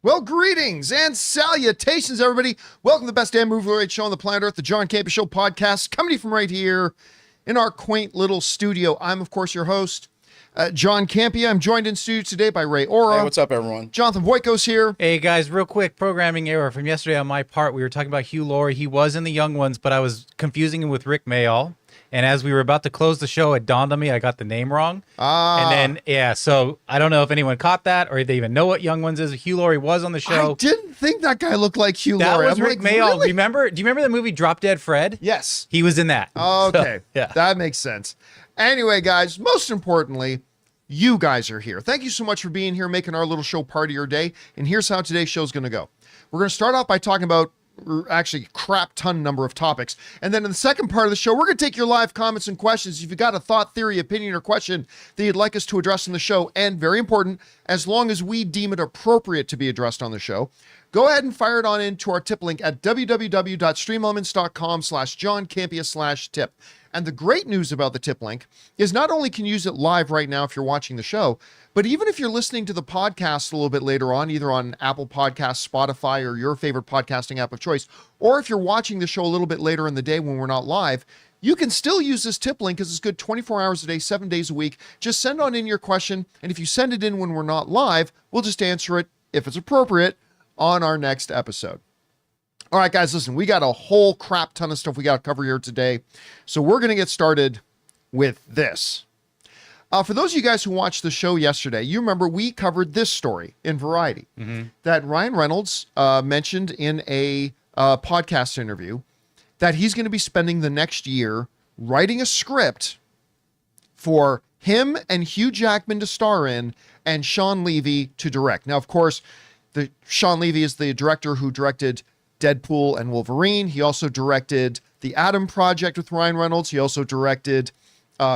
Well, greetings and salutations, everybody. Welcome to the best damn movie-related show on the planet Earth, the John Campea Show podcast, coming to you from right here in our quaint little studio. I'm, of course, your host, John Campea. I'm joined in studio today by Ray Ora. Hey, what's up, everyone? Jonathan Voico's here. Hey, guys, real quick, programming error from yesterday on my part. We were talking about Hugh Laurie. He was in The Young Ones, but I was confusing him with Rick Mayall. And as we were about to close the show, it dawned on me I got the name wrong. And then, so I don't know if anyone caught that or if they even know what Young Ones is. Hugh Laurie was on the show. I didn't think that guy looked like Hugh Laurie. That was Rick Mayall. Really? Do you remember the movie Drop Dead Fred? Yes. He was in that. Okay. So, yeah. That makes sense. Anyway, guys, most importantly, you guys are here. Thank you so much for being here, making our little show part of your day. And here's how today's show is going to go. We're going to start off by talking about actually crap ton number of topics. And then in the second part of the show, we're going to take your live comments and questions. If you've got a thought, theory, opinion, or question that you'd like us to address in the show, and very important, as long as we deem it appropriate to be addressed on the show, go ahead and fire it on into our tip link at www.streamelements.com/JohnCampea/tip. And the great news about the tip link is not only can you use it live right now if you're watching the show, but even if you're listening to the podcast a little bit later on, either on Apple Podcasts, Spotify, or your favorite podcasting app of choice, or if you're watching the show a little bit later in the day when we're not live, you can still use this tip link because it's good 24 hours a day, 7 days a week. Just send on in your question, and if you send it in when we're not live, we'll just answer it, if it's appropriate, on our next episode. All right, guys, listen, we got a whole crap ton of stuff we got to cover here today. So we're going to get started with this. For those of you guys who watched the show yesterday, you remember we covered this story in Variety that Ryan Reynolds mentioned in a podcast interview that he's going to be spending the next year writing a script for him and Hugh Jackman to star in and Sean Levy to direct. Now, of course, Sean Levy is the director who directed Deadpool and Wolverine. He also directed The Atom Project with Ryan Reynolds. He also directed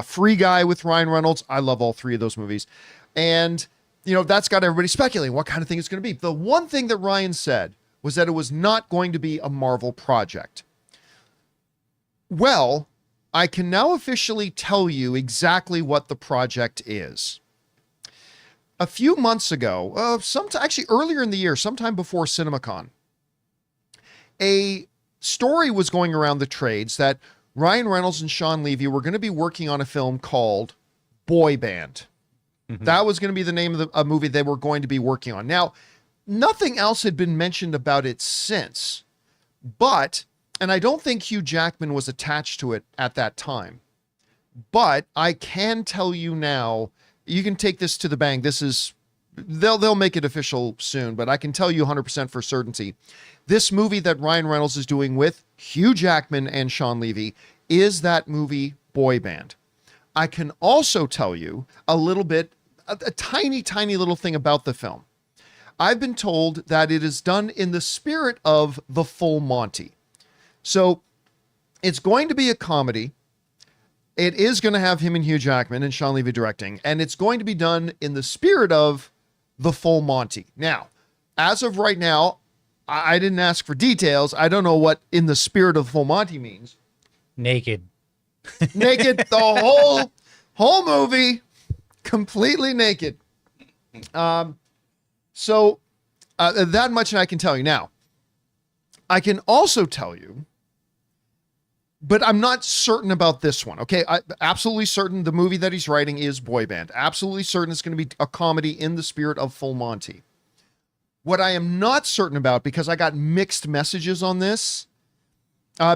Free Guy with Ryan Reynolds. I love all three of those movies. And, that's got everybody speculating what kind of thing it's going to be. The one thing that Ryan said was that it was not going to be a Marvel project. Well, I can now officially tell you exactly what the project is. A few months ago, actually earlier in the year, sometime before CinemaCon, a story was going around the trades that Ryan Reynolds and Sean Levy were going to be working on a film called Boy Band. That was going to be the name of a movie they were going to be working on. Now, nothing else had been mentioned about it since, and I don't think Hugh Jackman was attached to it at that time, but I can tell you now, you can take this to the bank. They'll make it official soon, but I can tell you 100% for certainty. This movie that Ryan Reynolds is doing with Hugh Jackman and Sean Levy is that movie Boy Band. I can also tell you a little bit, a tiny, tiny little thing about the film. I've been told that it is done in the spirit of The Full Monty. So it's going to be a comedy. It is going to have him and Hugh Jackman and Sean Levy directing, and it's going to be done in the spirit of The Full Monty. Now, as of right now, I didn't ask for details. I don't know what in the spirit of Full Monty means. Naked. Naked, the whole movie, completely naked. So that much I can tell you. Now, I can also tell you, but I'm not certain about this one. Okay, absolutely certain the movie that he's writing is Boy Band. Absolutely certain it's going to be a comedy in the spirit of Full Monty. What I am not certain about, because I got mixed messages on this,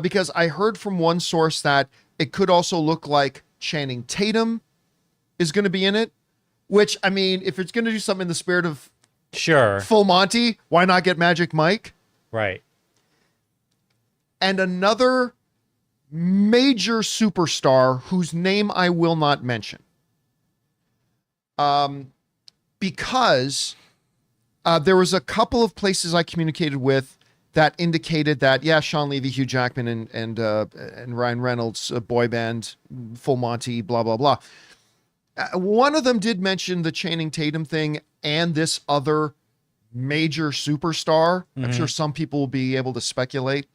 because I heard from one source that it could also look like Channing Tatum is going to be in it, which, I mean, if it's going to do something in the spirit of Full Monty, why not get Magic Mike? Right. And another major superstar whose name I will not mention. Because there was a couple of places I communicated with that indicated that, yeah, Sean Levy, Hugh Jackman, and Ryan Reynolds, Boy Band, Full Monty, blah, blah, blah. One of them did mention the Channing Tatum thing and this other major superstar. I'm sure some people will be able to speculate.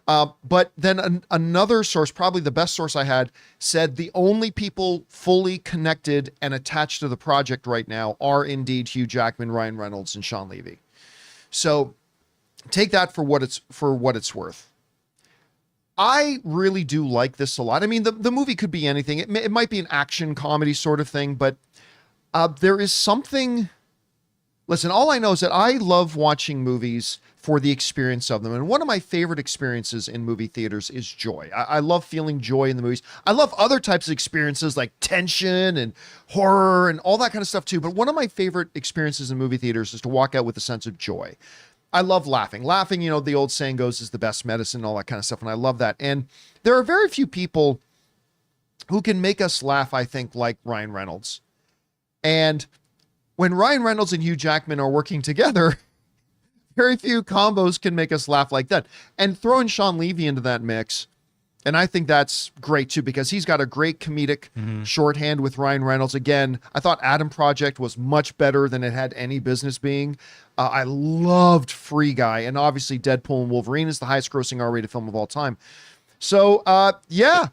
But then another source, probably the best source I had, said the only people fully connected and attached to the project right now are indeed Hugh Jackman, Ryan Reynolds, and Sean Levy. So take that for what it's worth. I really do like this a lot. I mean, the movie could be anything. It might be an action comedy sort of thing, but there is something. Listen, all I know is that I love watching movies for the experience of them. And one of my favorite experiences in movie theaters is joy. I love feeling joy in the movies. I love other types of experiences like tension and horror and all that kind of stuff too. But one of my favorite experiences in movie theaters is to walk out with a sense of joy. I love laughing. Laughing, you know, the old saying goes, is the best medicine, all that kind of stuff. And I love that. And there are very few people who can make us laugh, I think, like Ryan Reynolds. And when Ryan Reynolds and Hugh Jackman are working together, very few combos can make us laugh like that. And throwing Sean Levy into that mix, and I think that's great too, because he's got a great comedic shorthand with Ryan Reynolds. Again, I thought Adam Project was much better than it had any business being. I loved Free Guy, and obviously Deadpool and Wolverine is the highest grossing R-rated film of all time. So, yeah,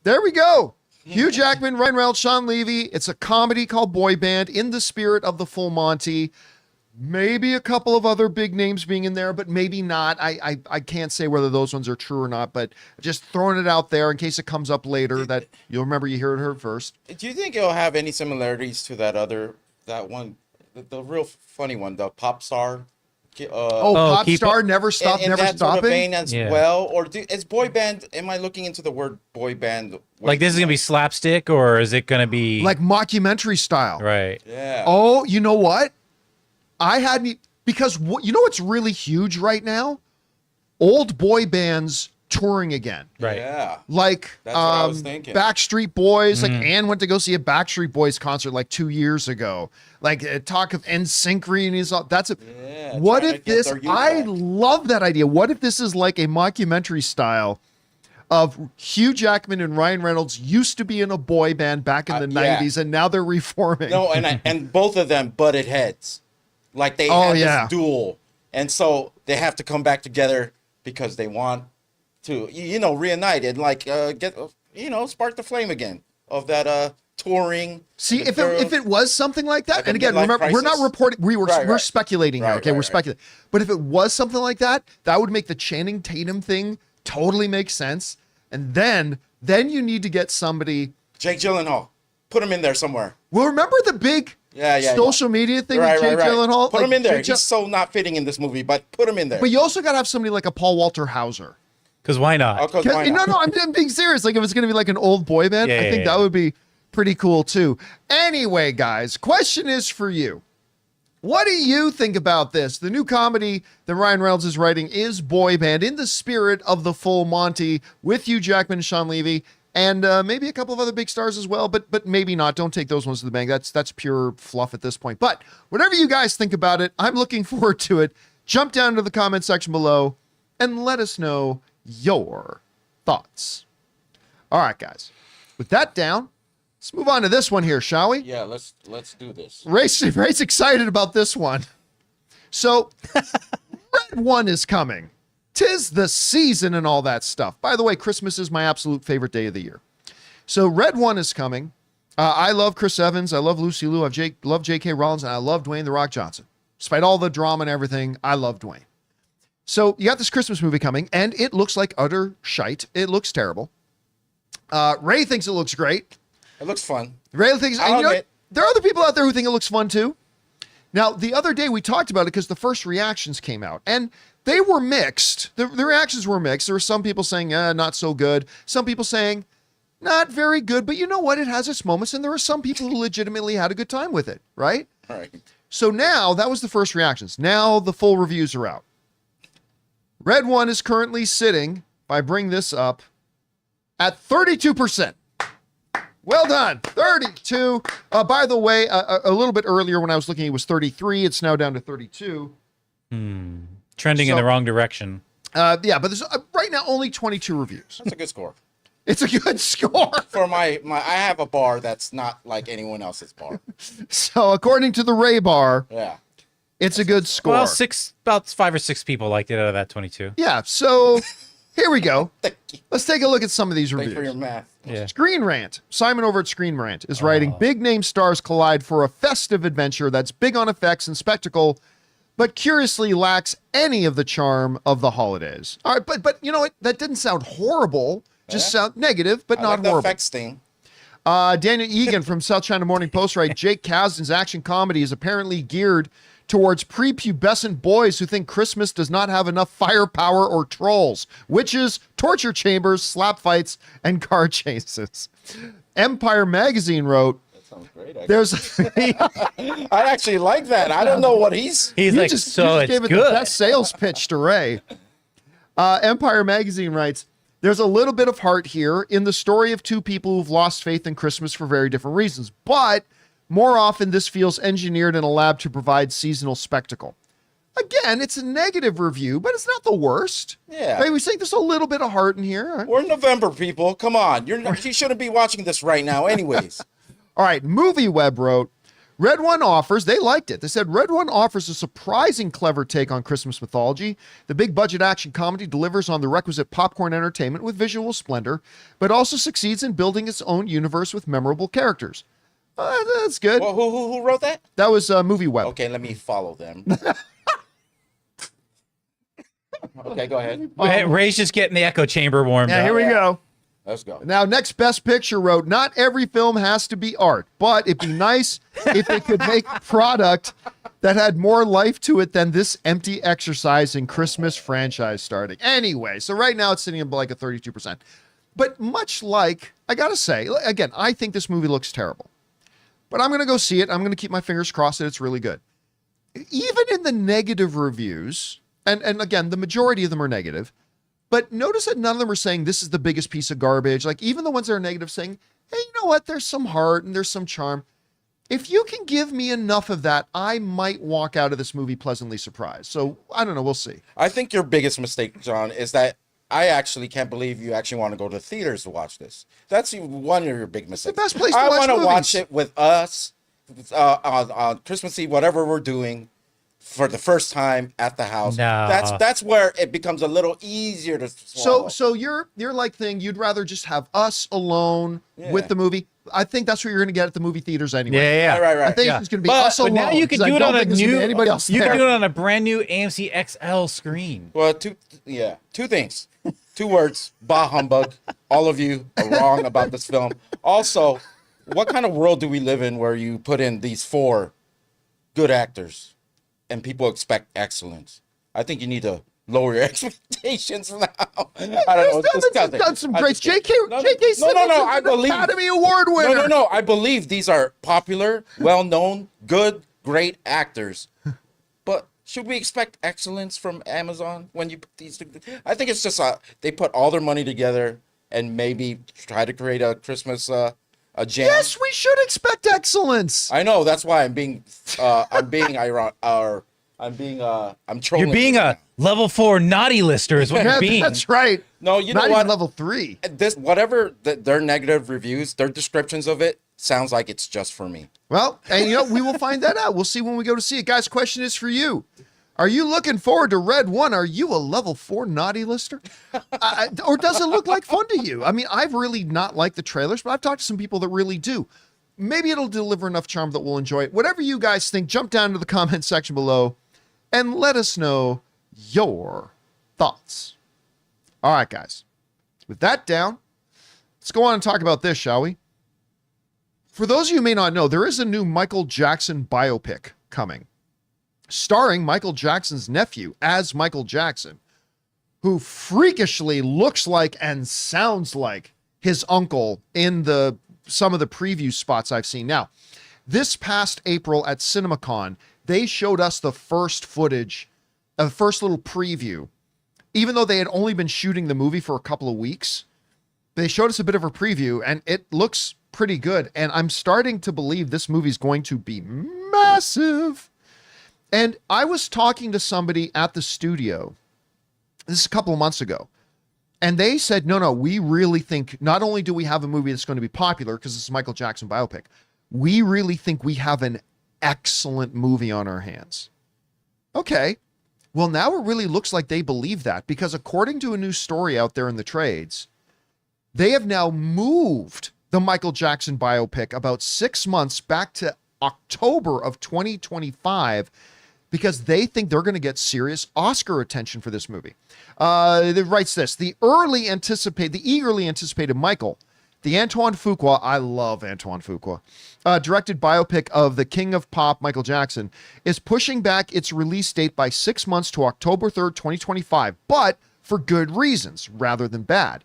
there we go. Hugh Jackman, Ryan Reynolds, Sean Levy. It's a comedy called Boy Band in the spirit of the full Monty. Maybe a couple of other big names being in there, but maybe not. I can't say whether those ones are true or not, but just throwing it out there in case it comes up later that you'll remember you heard it first. Do you think it'll have any similarities to that one, the real funny one, the pop star? Pop star, never stop, in never that stopping. Sort of vein as well, or is boy band? Am I looking into the word boy band? Like this is gonna be slapstick, or is it gonna be like mockumentary style? Right. Yeah. Oh, you know what? I hadn't, because you know what's really huge right now? Old boy bands touring again. Right. Yeah. Like That's what I was thinking. Backstreet Boys. Like Anne went to go see a Backstreet Boys concert like 2 years ago. Like talk of NSYNC reunions. That's a. Yeah, What trying if to get this? their youth I back. love that idea. What if this is like a mockumentary style of Hugh Jackman and Ryan Reynolds used to be in a boy band back in the yeah. 90s, and now they're reforming. No, and both of them butted heads. Like they had this duel, and so they have to come back together because they want to, reunite and like get, spark the flame again of that touring. See, if it was something like that, Like and a again, midlife remember, we're not crisis. reporting, we're speculating here, Right, okay? right, We're right. speculating. But if it was something like that, that would make the Channing Tatum thing totally make sense. And then you need to get somebody. Jake Gyllenhaal, put him in there somewhere. Well, remember the big social media thing with Jake Gyllenhaal? Put him in there. Jake He's so not fitting in this movie, but put him in there. But you also got to have somebody like a Paul Walter Hauser. Because why not? Oh, 'cause why not? No, I'm being serious. Like if it's going to be like an old boy band, I think that would be pretty cool too. Anyway, guys, question is for you. What do you think about this? The new comedy that Ryan Reynolds is writing is Boy Band in the spirit of the full Monty with Hugh Jackman and Sean Levy and maybe a couple of other big stars as well, but maybe not. Don't take those ones to the bank. That's pure fluff at this point. But whatever you guys think about it, I'm looking forward to it. Jump down into the comment section below and let us know your thoughts. All right, guys. With that down, let's move on to this one here, shall we? Yeah, let's do this. Ray's excited about this one. So, Red One is coming. 'Tis the season and all that stuff. By the way, Christmas is my absolute favorite day of the year. So, Red One is coming. I love Chris Evans. I love Lucy Liu. I love J.K. Rollins. And I love Dwayne The Rock Johnson. Despite all the drama and everything, I love Dwayne. So, you got this Christmas movie coming, and it looks like utter shite. It looks terrible. Ray thinks it looks great. It looks fun. Ray thinks, and I'll you know, admit. there are other people out there who think it looks fun too. Now, the other day we talked about it because the first reactions came out and they were mixed. The reactions were mixed. There were some people saying, not so good. Some people saying, not very good. But you know what? It has its moments. And there are some people who legitimately had a good time with it, right? All right. So now, that was the first reactions. Now the full reviews are out. Red One is currently sitting, if I bring this up, at 32%. Well done, 32. By the way, a little bit earlier when I was looking, it was 33. It's now down to 32. Trending in the wrong direction. Yeah, but there's right now only 22 reviews. That's a good score. It's a good score. For my I have a bar that's not like anyone else's bar. So according to the Ray Bar, Yeah. it's a good score. Well, about 5 or 6 people liked it out of that 22. Yeah, so here we go. Thank you. Let's take a look at some of these Thanks for your reviews. math. Yeah. Screen Rant. Simon over at Screen Rant is writing, big name stars collide for a festive adventure that's big on effects and spectacle, but curiously lacks any of the charm of the holidays. All right, but you know what? That didn't sound horrible. Just sound negative, but not like the horrible. effects thing. Daniel Egan from South China Morning Post writes, Jake Kasdan's action comedy is apparently geared towards prepubescent boys who think Christmas does not have enough firepower or trolls, witches, torture chambers, slap fights, and car chases. Empire Magazine wrote, Sounds great. there's I actually like that. I don't know what he's like, just so it's gave it good. the best sales pitch to Ray. Empire Magazine writes, there's a little bit of heart here in the story of two people who've lost faith in Christmas for very different reasons, but more often this feels engineered in a lab to provide seasonal spectacle. Again, it's a negative review, but it's not the worst. Yeah. Maybe we think there's a little bit of heart in here. We're in November, people. Come on. You shouldn't be watching this right now anyways. All right, Movie Web wrote, Red One offers, they liked it. They said, Red One offers a surprising clever take on Christmas mythology. The big budget action comedy delivers on the requisite popcorn entertainment with visual splendor, but also succeeds in building its own universe with memorable characters. That's good. Well, who wrote that? That was Movie Web. Okay, let me follow them. Okay, go ahead. Ray's just getting the echo chamber warmed Yeah, up. here we go. Let's go. Now, next Best Picture wrote, not every film has to be art, but it'd be nice if it could make a product that had more life to it than this empty exercise in Christmas franchise starting. Anyway, so right now it's sitting at like a 32%. But much like, I gotta say, again, I think this movie looks terrible. But I'm going to go see it. I'm going to keep my fingers crossed that it's really good. Even in the negative reviews, and again, the majority of them are negative, but notice that none of them are saying this is the biggest piece of garbage. Like even the ones that are negative saying, hey, you know what? There's some heart and there's some charm. If you can give me enough of that, I might walk out of this movie pleasantly surprised. So I don't know. We'll see. I think your biggest mistake, John, is that I actually can't believe you actually want to go to theaters to watch this. That's one of your big mistakes. The best place to I watch want to movies. watch it with us on Christmas Eve, whatever we're doing, for the first time at the house. No. That's where it becomes a little easier to swallow. So you're like thing, you'd rather just have us alone with the movie. I think that's what you're going to get at the movie theaters anyway. Yeah. Right. I think Yeah. it's going to be But us alone. But now you can 'cause I do it don't on a think there's gonna be new. anybody else You there. can do it on a brand new AMC XL screen. Well, two things. 2 words, bah humbug. All of you are wrong about this film. Also, what kind of world do we live in where you put in these 4 good actors and people expect excellence? I think you need to lower your expectations now. I don't know. It's disgusting. Done some great. J.K. No, Simmons I is an believe Academy Award winner. No. I believe these are popular, well-known, good, great actors. But should we expect excellence from Amazon when you put these two? I think it's just they put all their money together and maybe try to create a Christmas a jam. Yes, we should expect excellence. I know. That's why I'm being ironic. I'm trolling. You're being a level 4 naughty lister, is what you're being. That's right. No, you Not know even what? level 3. This whatever their negative reviews, their descriptions of it sounds like it's just for me. Well, and we will find that out. We'll see when we go to see it. Guys, question is for you. Are you looking forward to Red One? Are you a level 4 naughty lister? Or does it look like fun to you? I mean, I've really not liked the trailers, but I've talked to some people that really do. Maybe it'll deliver enough charm that we'll enjoy it. Whatever you guys think, jump down to the comment section below and let us know your thoughts. All right, guys. With that down, let's go on and talk about this, shall we? For those of you who may not know, there is a new Michael Jackson biopic coming, starring Michael Jackson's nephew as Michael Jackson, who freakishly looks like and sounds like his uncle in some of the preview spots I've seen. Now, this past April at CinemaCon, they showed us the first footage, the first little preview. Even though they had only been shooting the movie for a couple of weeks, they showed us a bit of a preview, and it looks pretty good. And I'm starting to believe this movie's going to be massive. And I was talking to somebody at the studio, this is a couple of months ago, and they said, no, we really think not only do we have a movie that's going to be popular because it's a Michael Jackson biopic, we really think we have an excellent movie on our hands. Okay. Well, now it really looks like they believe that, because according to a new story out there in the trades, they have now moved the Michael Jackson biopic about 6 months back to October of 2025 because they think they're going to get serious Oscar attention for this movie. It writes this: the eagerly anticipated Michael, the Antoine Fuqua, I love Antoine Fuqua, directed biopic of the King of Pop, Michael Jackson, is pushing back its release date by 6 months to October 3rd, 2025, but for good reasons rather than bad.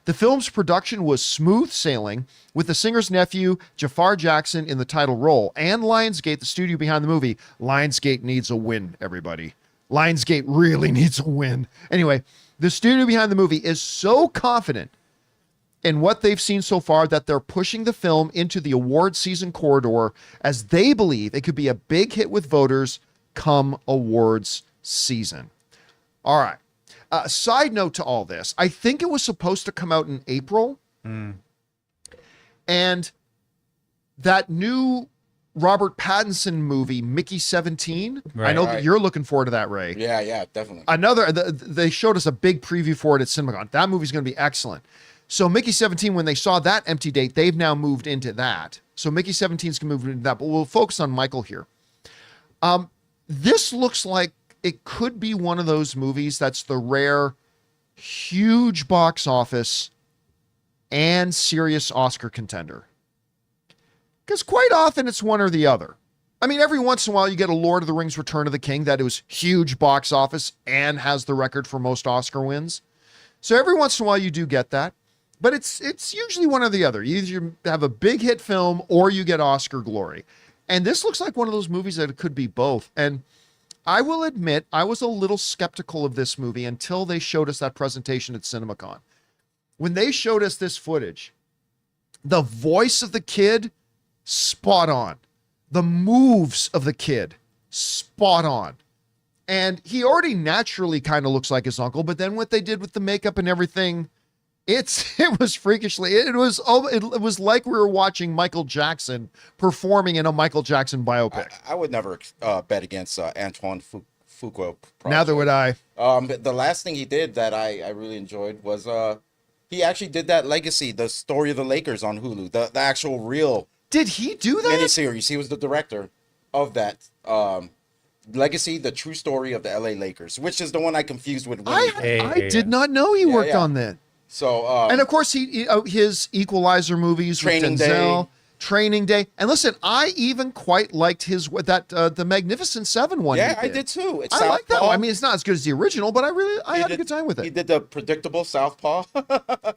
The film's production was smooth sailing, with the singer's nephew, Jafar Jackson, in the title role, and Lionsgate, the studio behind the movie. Lionsgate needs a win, everybody. Lionsgate really needs a win. Anyway, the studio behind the movie is so confident in what they've seen so far that they're pushing the film into the award season corridor, as they believe it could be a big hit with voters come awards season. All right. Side note to all this, I think it was supposed to come out in April. And that new Robert Pattinson movie, Mickey 17, I know that you're looking forward to that, Ray. Yeah, definitely. They showed us a big preview for it at CinemaCon. That movie's going to be excellent. So Mickey 17, when they saw that empty date, they've now moved into that. So Mickey 17 is going to move into that, but we'll focus on Michael here. This looks like it could be one of those movies that's the rare, huge box office and serious Oscar contender. Because quite often it's one or the other. I mean, every once in a while you get a Lord of the Rings Return of the King that was huge box office and has the record for most Oscar wins. So every once in a while you do get that. But it's usually one or the other. You either have a big hit film or you get Oscar glory. And this looks like one of those movies that it could be both. And I will admit, I was a little skeptical of this movie until they showed us that presentation at CinemaCon. When they showed us this footage, the voice of the kid, spot on. The moves of the kid, spot on. And he already naturally kind of looks like his uncle, but then what they did with the makeup and everything, it was freakishly, it was like we were watching Michael Jackson performing in a Michael Jackson biopic. I would never bet against Antoine Fuqua. Neither would I. The last thing he did that I really enjoyed was he actually did that Legacy, the story of the Lakers on Hulu, the actual real. Did he do that? Miniseries. He was the director of that. Legacy, the true story of the LA Lakers, which is the one I confused with Winnie. I did not know he worked on that. So, and of course, his Equalizer movies, Training with Denzel, Training Day, and listen, I even quite liked the Magnificent Seven one. Yeah, I did too. I like that one. I mean, it's not as good as the original, but I had a good time with it. He did the predictable Southpaw.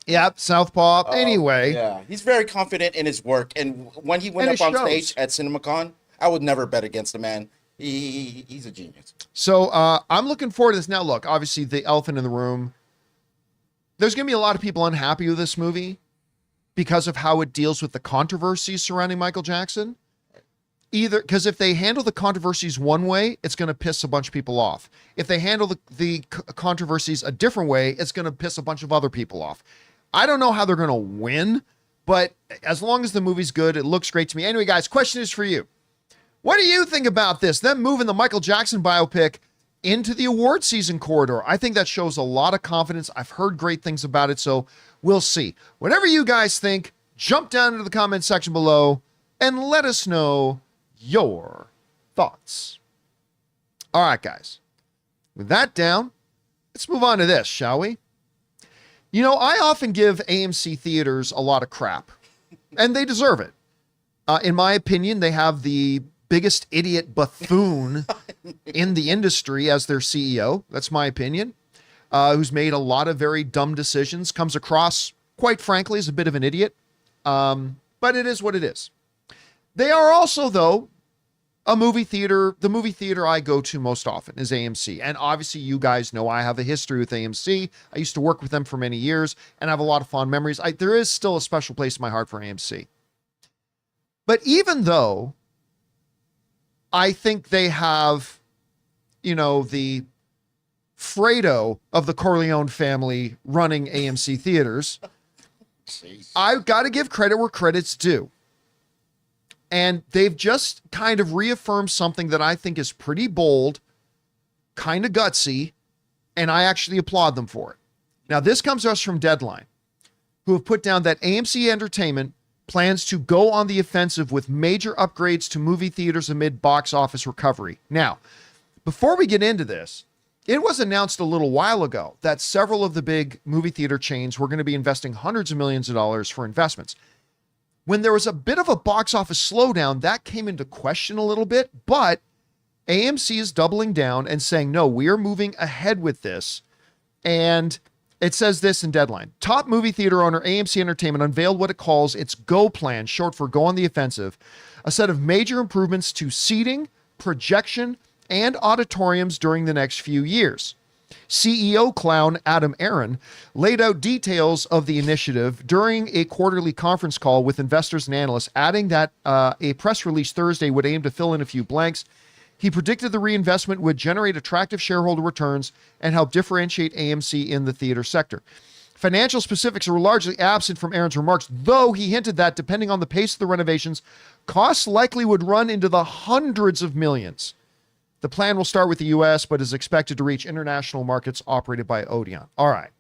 Yep, Southpaw. Anyway, yeah, he's very confident in his work, and when he went up on stage at CinemaCon, I would never bet against the man. He's a genius. So I'm looking forward to this. Now, look, obviously, the elephant in the room. There's going to be a lot of people unhappy with this movie because of how it deals with the controversies surrounding Michael Jackson. Either because if they handle the controversies one way, it's going to piss a bunch of people off. If they handle the controversies a different way, it's going to piss a bunch of other people off. I don't know how they're going to win, but as long as the movie's good, it looks great to me. Anyway, guys, question is for you. What do you think about this? Them moving the Michael Jackson biopic into the award season corridor. I think that shows a lot of confidence. I've heard great things about it, so we'll see. Whatever you guys think, jump down into the comment section below and let us know your thoughts. All right, guys. With that down, let's move on to this, shall we? You know, I often give AMC theaters a lot of crap, and they deserve it. In my opinion, they have the biggest idiot buffoon in the industry as their CEO. That's my opinion. Who's made a lot of very dumb decisions, comes across, quite frankly, as a bit of an idiot. But it is what it is. They are also, though, a movie theater. The movie theater I go to most often is AMC. And obviously, you guys know I have a history with AMC. I used to work with them for many years and I have a lot of fond memories. There is still a special place in my heart for AMC. But even though I think they have, you know, the Fredo of the Corleone family running AMC theaters, I've got to give credit where credit's due. And they've just kind of reaffirmed something that I think is pretty bold, kind of gutsy, and I actually applaud them for it. Now, this comes to us from Deadline, who have put down that AMC Entertainment plans to go on the offensive with major upgrades to movie theaters amid box office recovery. Now, Before we get into this, it was announced a little while ago that several of the big movie theater chains were going to be investing hundreds of millions of dollars for investments. When there was a bit of a box office slowdown, that came into question a little bit, but AMC is doubling down and saying, no, we are moving ahead with this. And it says this in Deadline. Top movie theater owner AMC Entertainment unveiled what it calls its GO plan, short for Go on the Offensive, a set of major improvements to seating, projection, and auditoriums during the next few years. CEO clown Adam Aron laid out details of the initiative during a quarterly conference call with investors and analysts, adding that a press release Thursday would aim to fill in a few blanks. He predicted the reinvestment would generate attractive shareholder returns and help differentiate AMC in the theater sector. Financial specifics were largely absent from Aron's remarks, though he hinted that depending on the pace of the renovations, costs likely would run into the hundreds of millions. The plan will start with the U.S., but is expected to reach international markets operated by Odeon. All right.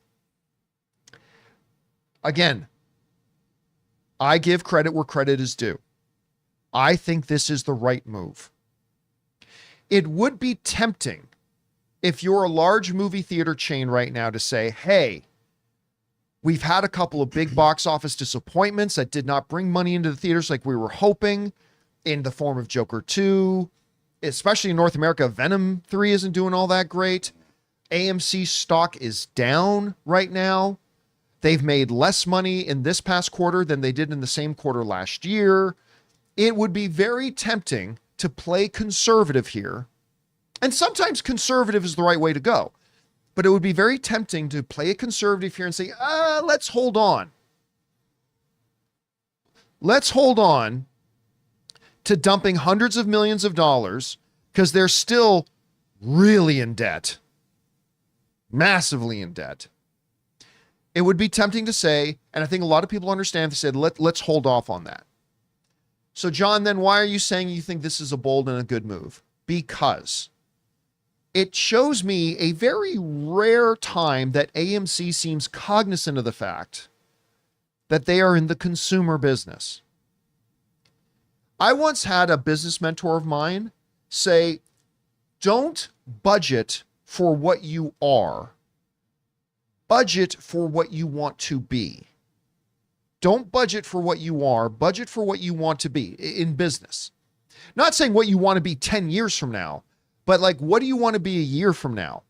Again, I give credit where credit is due. I think this is the right move. It would be tempting if you're a large movie theater chain right now to say, hey, we've had a couple of big box office disappointments that did not bring money into the theaters like we were hoping, in the form of Joker 2, especially in North America. Venom 3 isn't doing all that great. AMC stock is down right now. They've made less money in this past quarter than they did in the same quarter last year. It would be very tempting to play conservative here. And sometimes conservative is the right way to go. But it would be very tempting to play a conservative here and say, let's hold on. Let's hold on to dumping hundreds of millions of dollars because they're still really in debt. Massively in debt. It would be tempting to say, and I think a lot of people understand, they said, let's hold off on that. So John, then why are you saying you think this is a bold and a good move? Because it shows me a very rare time that AMC seems cognizant of the fact that they are in the consumer business. I once had a business mentor of mine say, don't budget for what you are. Budget for what you want to be. Don't budget for what you are. Budget for what you want to be in business. Not saying what you want to be 10 years from now, but like, what do you want to be a year from now?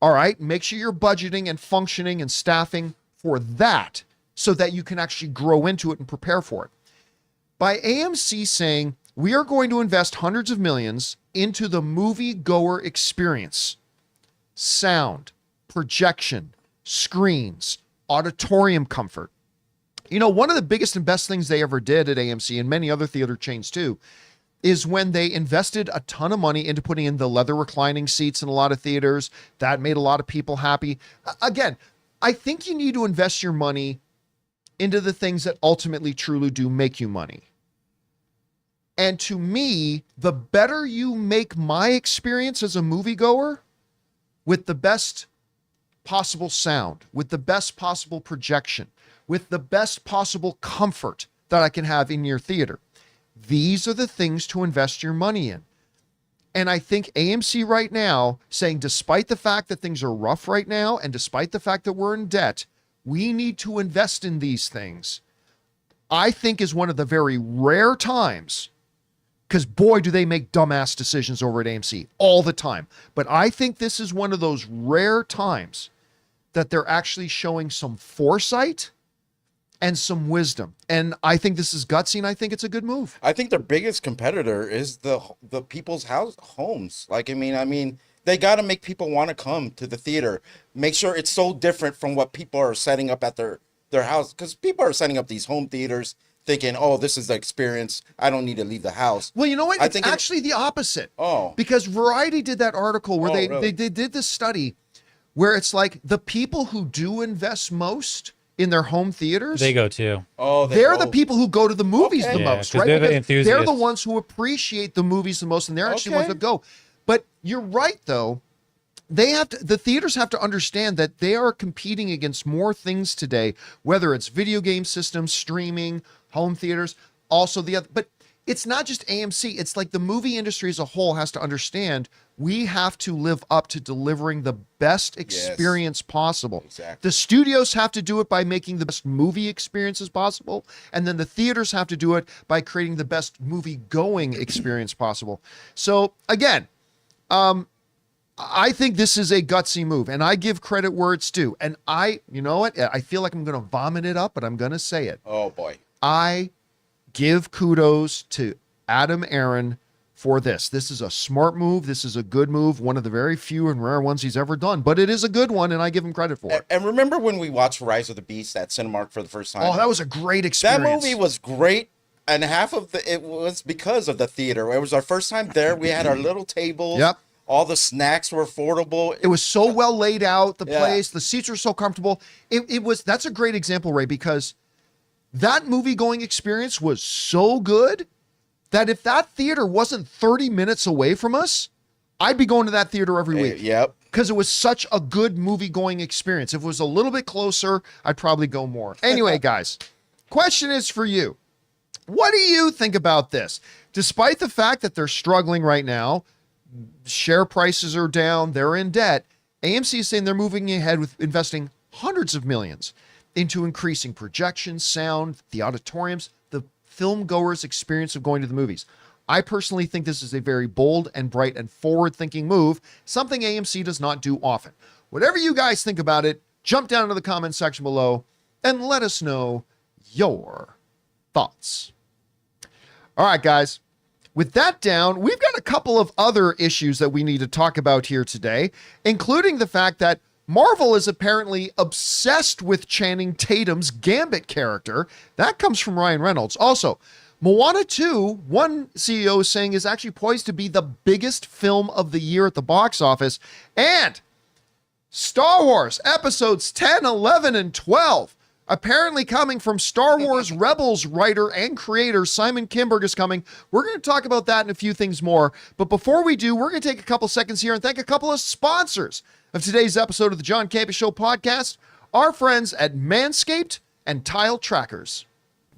All right. Make sure you're budgeting and functioning and staffing for that so that you can actually grow into it and prepare for it. By AMC saying, we are going to invest hundreds of millions into the movie goer experience, sound, projection, screens, auditorium comfort. You know, one of the biggest and best things they ever did at AMC and many other theater chains too, is when they invested a ton of money into putting in the leather reclining seats in a lot of theaters. That made a lot of people happy. Again, I think you need to invest your money into the things that ultimately truly do make you money. And to me, the better you make my experience as a moviegoer with the best possible sound, with the best possible projection, with the best possible comfort that I can have in your theater, these are the things to invest your money in. And I think AMC right now saying, despite the fact that things are rough right now, and despite the fact that we're in debt, we need to invest in these things, I think is one of the very rare times, because boy, do they make dumbass decisions over at AMC all the time. But I think this is one of those rare times that they're actually showing some foresight and some wisdom. And I think this is gutsy, and I think it's a good move. I think their biggest competitor is the people's homes. Like, I mean, they got to make people want to come to the theater. Make sure it's so different from what people are setting up at their house. Because people are setting up these home theaters thinking, oh, this is the experience. I don't need to leave the house. Well, you know what? It's actually the opposite. Oh. Because Variety did that article where really? they did this study where it's like the people who do invest most in their home theaters, they go too. Oh, they're the people who go to the movies the most, right? They're the enthusiasts. They're the ones who appreciate the movies the most, and they're actually the ones that go. But you're right, though. The theaters have to understand that they are competing against more things today, whether it's video game systems, streaming, home theaters, also the other. But it's not just AMC. It's like the movie industry as a whole has to understand we have to live up to delivering the best experience possible. Exactly. The studios have to do it by making the best movie experiences possible. And then the theaters have to do it by creating the best movie going experience possible. So again, I think this is a gutsy move, and I give credit where it's due. And you know what? I feel like I'm going to vomit it up, but I'm going to say it. Oh boy. I give kudos to Adam Aaron for this. This is a smart move. This is a good move. One of the very few and rare ones he's ever done, but it is a good one, and I give him credit for it. And remember when we watched Rise of the Beast at Cinemark for the first time? Oh, that was a great experience. That movie was great, and half of it was because of the theater. It was our first time there. We had our little tables. Yep. All the snacks were affordable. It was so well laid out, the place. The seats were so comfortable. That's a great example, Ray, because that movie-going experience was so good that if that theater wasn't 30 minutes away from us, I'd be going to that theater every week. Yep. Because it was such a good movie-going experience. If it was a little bit closer, I'd probably go more. Anyway, guys, question is for you. What do you think about this? Despite the fact that they're struggling right now, share prices are down, they're in debt, AMC is saying they're moving ahead with investing hundreds of millions into increasing projections, sound, the auditoriums, the film goers' experience of going to the movies. I personally think this is a very bold and bright and forward-thinking move, something AMC does not do often. Whatever you guys think about it, jump down into the comment section below and let us know your thoughts. All right, guys. With that down, we've got a couple of other issues that we need to talk about here today, including the fact that Marvel is apparently obsessed with Channing Tatum's Gambit character. That comes from Ryan Reynolds. Also, Moana 2, one CEO is saying, is actually poised to be the biggest film of the year at the box office. And Star Wars episodes 10, 11, and 12, apparently coming from Star Wars Rebels writer and creator Simon Kinberg is coming. We're going to talk about that and a few things more. But before we do, we're going to take a couple seconds here and thank a couple of sponsors of today's episode of the John Campea Show podcast, our friends at Manscaped and Tile Trackers.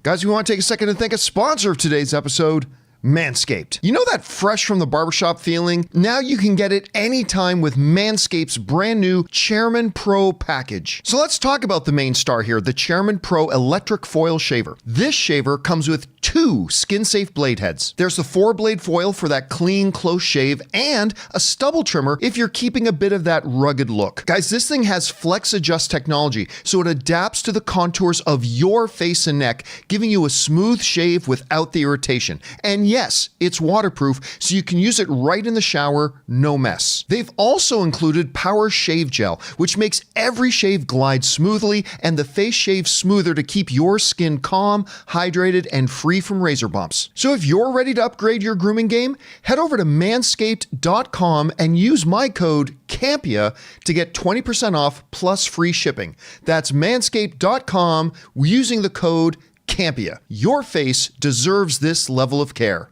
Guys, we want to take a second and thank a sponsor of today's episode, Manscaped. You know that fresh from the barbershop feeling? Now you can get it anytime with Manscaped's brand new Chairman Pro package. So let's talk about the main star here, the Chairman Pro electric foil shaver. This shaver comes with 2 skin-safe blade heads. There's the 4-blade foil for that clean, close shave, and a stubble trimmer if you're keeping a bit of that rugged look. Guys, this thing has Flex Adjust technology, so it adapts to the contours of your face and neck, giving you a smooth shave without the irritation. And yes, it's waterproof, so you can use it right in the shower, no mess. They've also included Power Shave Gel, which makes every shave glide smoothly and the face shave smoother to keep your skin calm, hydrated, and free from razor bumps. So if you're ready to upgrade your grooming game, head over to manscaped.com and use my code CAMPEA to get 20% off plus free shipping. That's manscaped.com using the code CAMPEA. Your face deserves this level of care.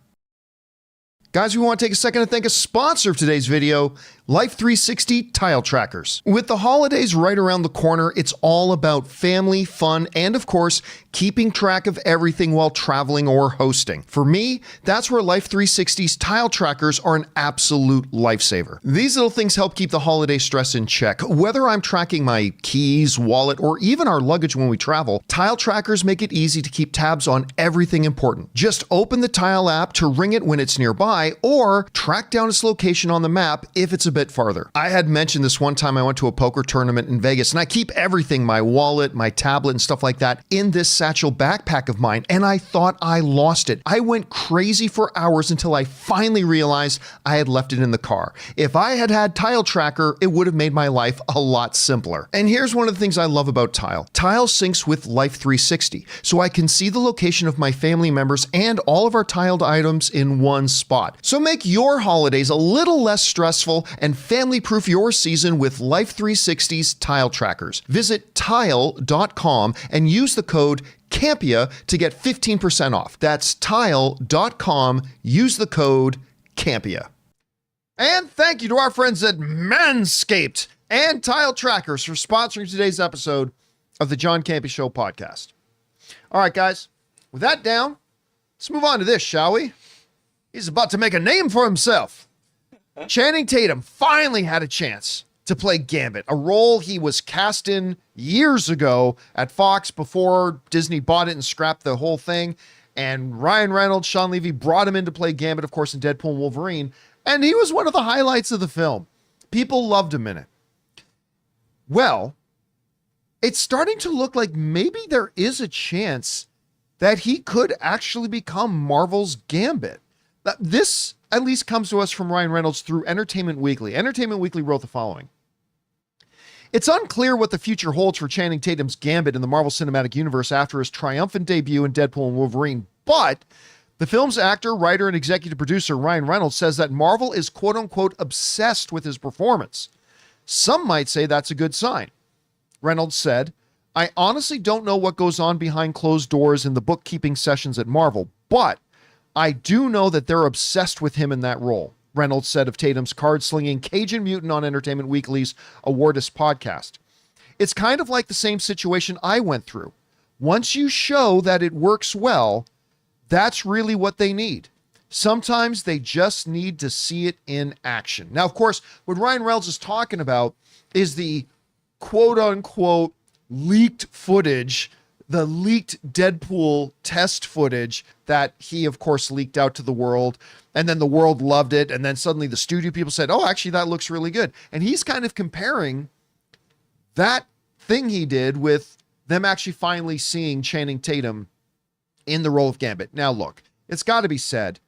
Guys, we want to take a second to thank a sponsor of today's video, Life 360 Tile Trackers. With the holidays right around the corner, it's all about family, fun, and of course, keeping track of everything while traveling or hosting. For me, that's where Life 360's Tile Trackers are an absolute lifesaver. These little things help keep the holiday stress in check. Whether I'm tracking my keys, wallet, or even our luggage when we travel, Tile Trackers make it easy to keep tabs on everything important. Just open the Tile app to ring it when it's nearby, or track down its location on the map if it's a bit farther. I had mentioned this one time I went to a poker tournament in Vegas, and I keep everything, my wallet, my tablet, and stuff like that, in this satchel backpack of mine, and I thought I lost it. I went crazy for hours until I finally realized I had left it in the car. If I had had Tile Tracker, it would have made my life a lot simpler. And here's one of the things I love about Tile. Tile syncs with Life 360, so I can see the location of my family members and all of our tiled items in one spot. So make your holidays a little less stressful and family-proof your season with Life 360's Tile Trackers. Visit tile.com and use the code CAMPEA to get 15% off. That's tile.com. Use the code CAMPEA. And thank you to our friends at Manscaped and Tile Trackers for sponsoring today's episode of the John Campea Show podcast. All right, guys, with that down, Let's move on to this, shall we? He's about to make a name for himself. Channing Tatum finally had a chance to play Gambit, a role he was cast in years ago at Fox before Disney bought it and scrapped the whole thing. And Ryan Reynolds, Sean Levy brought him in to play Gambit, of course, in Deadpool and Wolverine. And he was one of the highlights of the film. People loved him in it. Well, it's starting to look like maybe there is a chance that he could actually become Marvel's Gambit. This at least comes to us from Ryan Reynolds through Entertainment Weekly. Entertainment Weekly wrote the following. It's unclear what the future holds for Channing Tatum's Gambit in the Marvel Cinematic Universe after his triumphant debut in Deadpool and Wolverine, but the film's actor, writer, and executive producer Ryan Reynolds says that Marvel is quote-unquote obsessed with his performance. Some might say that's a good sign. Reynolds said, I honestly don't know what goes on behind closed doors in the bookkeeping sessions at Marvel, but I do know that they're obsessed with him in that role. Reynolds said of Tatum's card-slinging Cajun mutant on Entertainment Weekly's Awardist podcast. It's kind of like the same situation I went through. Once you show that it works well, that's really what they need. Sometimes they just need to see it in action. Now, of course, what Ryan Reynolds is talking about is the quote-unquote leaked footage, the leaked Deadpool test footage that he, of course, leaked out to the world. And then the world loved it. And then suddenly the studio people said, oh, actually, that looks really good. And he's kind of comparing that thing he did with them actually finally seeing Channing Tatum in the role of Gambit. Now, look, it's got to be said,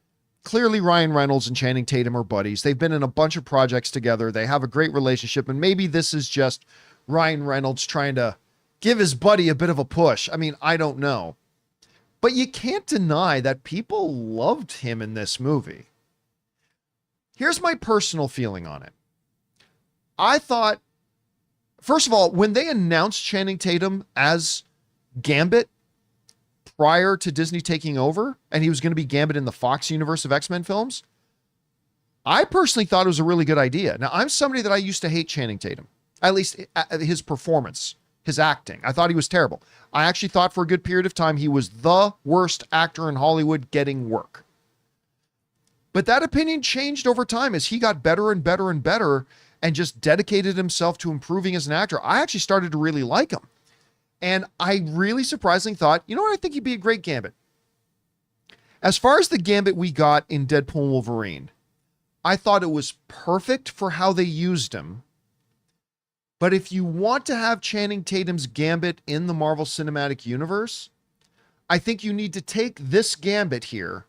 clearly Ryan Reynolds and Channing Tatum are buddies. They've been in a bunch of projects together. They have a great relationship. And maybe this is just Ryan Reynolds trying to give his buddy a bit of a push. I mean, I don't know. But you can't deny that people loved him in this movie. Here's my personal feeling on it. I thought, first of all, when they announced Channing Tatum as Gambit prior to Disney taking over, and he was going to be Gambit in the Fox universe of X-Men films, I personally thought it was a really good idea. Now, I'm somebody that I used to hate Channing Tatum, at least his performance, his acting. I thought he was terrible. I actually thought for a good period of time he was the worst actor in Hollywood getting work. But that opinion changed over time as he got better and better and better and just dedicated himself to improving as an actor. I actually started to really like him. And I really surprisingly thought, you know what, I think he'd be a great Gambit. As far as the Gambit we got in Deadpool and Wolverine, I thought it was perfect for how they used him. But if you want to have Channing Tatum's Gambit in the Marvel Cinematic Universe, I think you need to take this Gambit here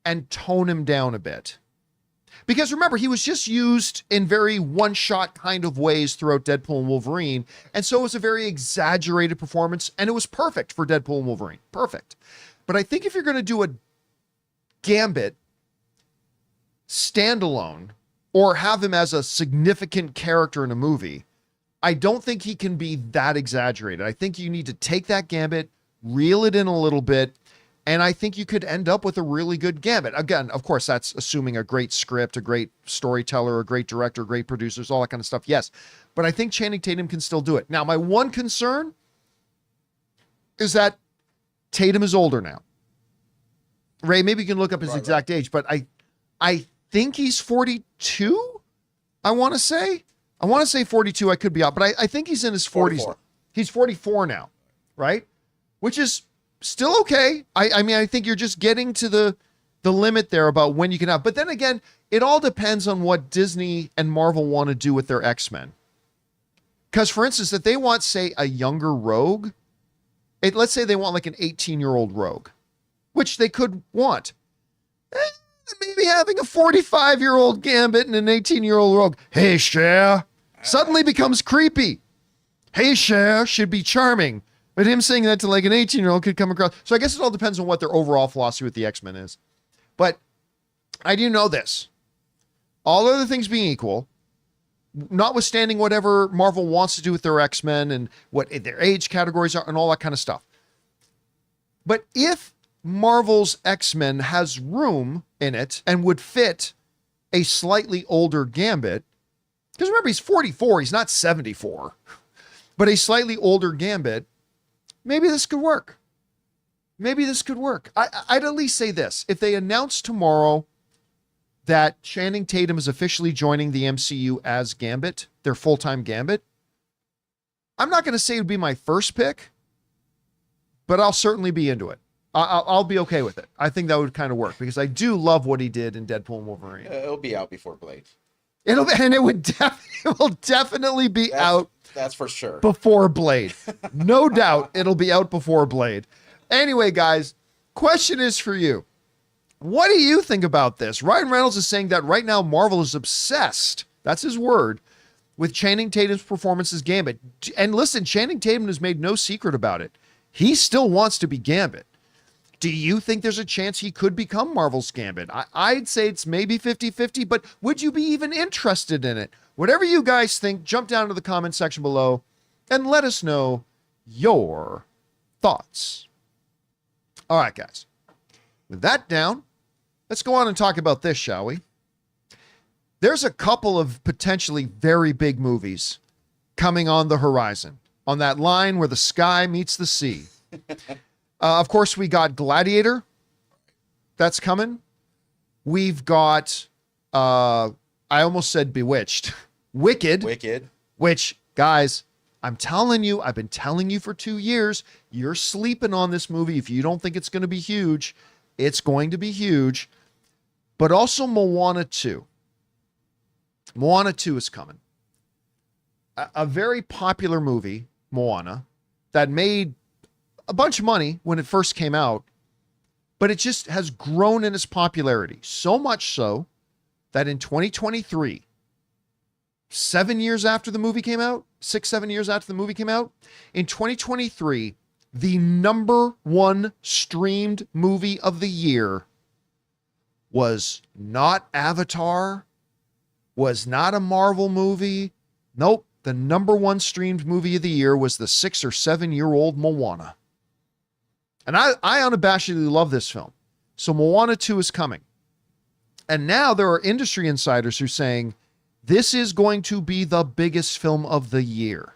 and tone him down a bit. Because remember, he was just used in very one-shot kind of ways throughout Deadpool and Wolverine, and so it was a very exaggerated performance, and it was perfect for Deadpool and Wolverine. Perfect. But I think if you're going to do a Gambit standalone, or have him as a significant character in a movie, I don't think he can be that exaggerated. I think you need to take that Gambit, reel it in a little bit, and I think you could end up with a really good Gambit. Again, of course, that's assuming a great script, a great storyteller, a great director, great producers, all that kind of stuff. Yes. But I think Channing Tatum can still do it. Now, my one concern is that Tatum is older now. Ray, maybe you can look up his exact age, but I think he's 42, I want to say. I want to say 42. I could be out, but I think he's in his 40s. 44. He's 44 now, right? Which is still okay. I mean, I think you're just getting to the limit there about when you can have. But then again, it all depends on what Disney and Marvel want to do with their X-Men. Because, for instance, if they want, say, a younger Rogue, let's say they want like an 18-year-old Rogue, which they could want. Maybe having a 45-year-old Gambit and an 18-year-old Rogue. Hey, Cher. Suddenly becomes creepy. Hey, Cher should be charming. But him saying that to like an 18-year-old could come across. So I guess it all depends on what their overall philosophy with the X-Men is. But I do know this. All other things being equal, notwithstanding whatever Marvel wants to do with their X-Men and what their age categories are and all that kind of stuff. But if Marvel's X-Men has room in it and would fit a slightly older Gambit, because remember, he's 44, he's not 74, but a slightly older Gambit, maybe this could work. maybe this could work. I'd at least say this. If they announce tomorrow that Channing Tatum is officially joining the MCU as Gambit, their full-time Gambit, I'm not going to say it would be my first pick, but I'll certainly be into it. I'll be okay with it. I think that would kind of work because I do love what he did in Deadpool and Wolverine. It'll be out before Blade. It will definitely be out. That's for sure. Before Blade. No doubt it'll be out before Blade. Anyway, guys, question is for you. What do you think about this? Ryan Reynolds is saying that right now Marvel is obsessed, that's his word, with Channing Tatum's performance as Gambit. And listen, Channing Tatum has made no secret about it. He still wants to be Gambit. Do you think there's a chance he could become Marvel's Gambit? I'd say it's maybe 50-50, but would you be even interested in it? Whatever you guys think, jump down to the comment section below and let us know your thoughts. All right, guys. With that down, let's go on and talk about this, shall we? There's a couple of potentially very big movies coming on the horizon, on that line where the sky meets the sea. Of course, we got Gladiator. That's coming. We've got, I almost said Bewitched. Wicked. Which, guys, I'm telling you, I've been telling you for 2 years, you're sleeping on this movie. If you don't think it's going to be huge, it's going to be huge. But also Moana 2. Moana 2 is coming. A very popular movie, Moana, that made a bunch of money when it first came out, but it just has grown in its popularity. So much so that in 2023, 7 years after the movie came out, 6-7 years after the movie came out, in 2023, the #1 streamed movie of the year was not Avatar, was not a Marvel movie. Nope. The #1 streamed movie of the year was the 6 or 7-year-old Moana. And I unabashedly love this film. So Moana 2 is coming. And now there are industry insiders who are saying this is going to be the biggest film of the year.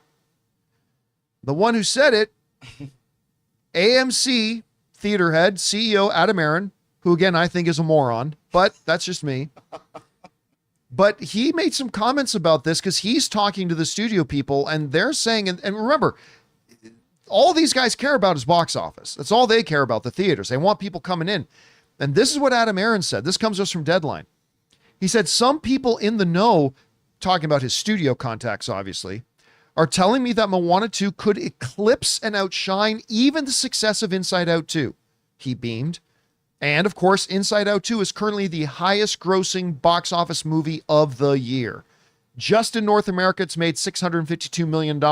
The one who said it, AMC theater head, CEO Adam Aron, who again I think is a moron, but that's just me. But he made some comments about this because he's talking to the studio people and they're saying, and remember, all these guys care about is box office. That's all they care about, the theaters. They want people coming in. And this is what Adam Aron said. This comes to us from Deadline. He said, some people in the know, talking about his studio contacts, obviously, are telling me that Moana 2 could eclipse and outshine even the success of Inside Out 2. He beamed. And of course, Inside Out 2 is currently the highest grossing box office movie of the year. Just in North America, it's made $652 million.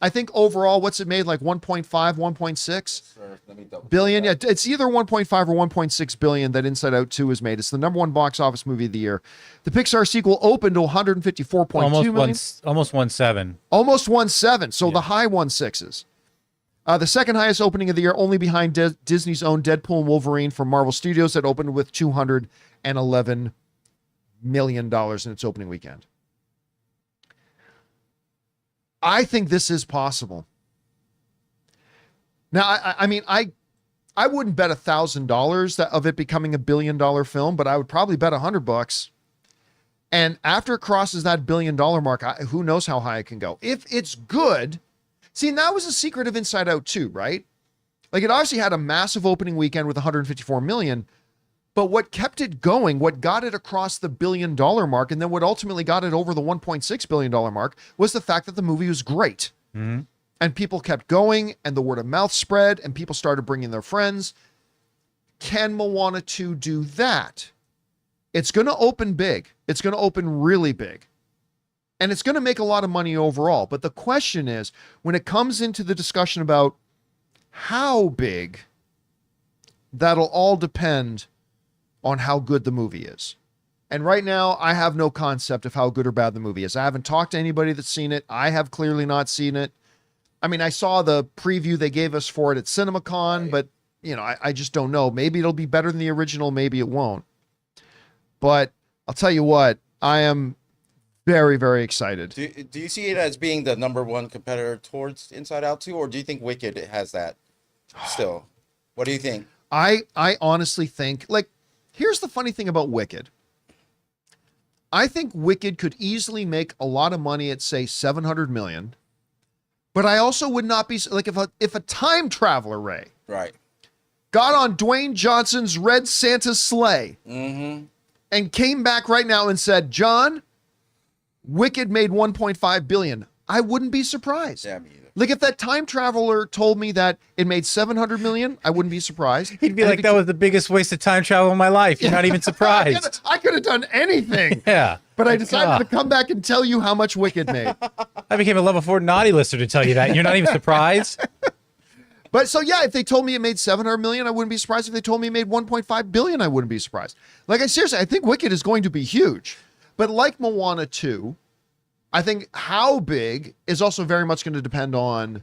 I think overall, what's it made? Like 1.5, 1.6 billion? Yeah, it's either 1.5 or 1.6 billion that Inside Out 2 is made. It's the #1 box office movie of the year. The Pixar sequel opened to 154.2 million. Almost 1.7. Almost 1.7. So the high 1.6s. The second highest opening of the year, only behind Disney's own Deadpool and Wolverine from Marvel Studios, that opened with $211 million in its opening weekend. I think this is possible. Now, I mean, I wouldn't bet $1,000 of it becoming $1 billion film, but I would probably bet $100. And after it crosses that $1 billion mark, who knows how high it can go. If it's good, see, and that was the secret of Inside Out 2, right? Like, it obviously had a massive opening weekend with 154 million, but what kept it going, what got it across the $1 billion mark, and then what ultimately got it over the $1.6 billion mark, was the fact that the movie was great. Mm-hmm. And people kept going, and the word of mouth spread, and people started bringing their friends. Can Moana 2 do that? It's going to open big. It's going to open really big. And it's going to make a lot of money overall. But the question is, when it comes into the discussion about how big, that'll all depend on how good the movie is. And right now, I have no concept of how good or bad the movie is. I haven't talked to anybody that's seen it. I have clearly not seen it. I mean, I saw the preview they gave us for it at CinemaCon, but, you know, I just don't know. Maybe it'll be better than the original. Maybe it won't. But I'll tell you what, I am very, very excited. Do you see it as being the #1 competitor towards Inside Out 2, or do you think Wicked has that still? What do you think? I honestly think, like, here's the funny thing about Wicked. I think Wicked could easily make a lot of money at, say, 700 million. But I also would not be, like, if a time traveler, Ray, Right. got on Dwayne Johnson's Red Santa sleigh Mm-hmm. and came back right now and said, John, Wicked made 1.5 billion, I wouldn't be surprised. Yeah, me either. Like, if that time traveler told me that it made 700 million, I wouldn't be surprised. He'd be like, that was the biggest waste of time travel in my life. You're not even surprised. I could have done anything. Yeah. But I decided to come back and tell you how much Wicked made. I became a level 4 naughty lister to tell you that. You're not even surprised. But so, yeah, if they told me it made 700 million, I wouldn't be surprised. If they told me it made 1.5 billion, I wouldn't be surprised. Like, I think Wicked is going to be huge. But like Moana 2, I think how big is also very much going to depend on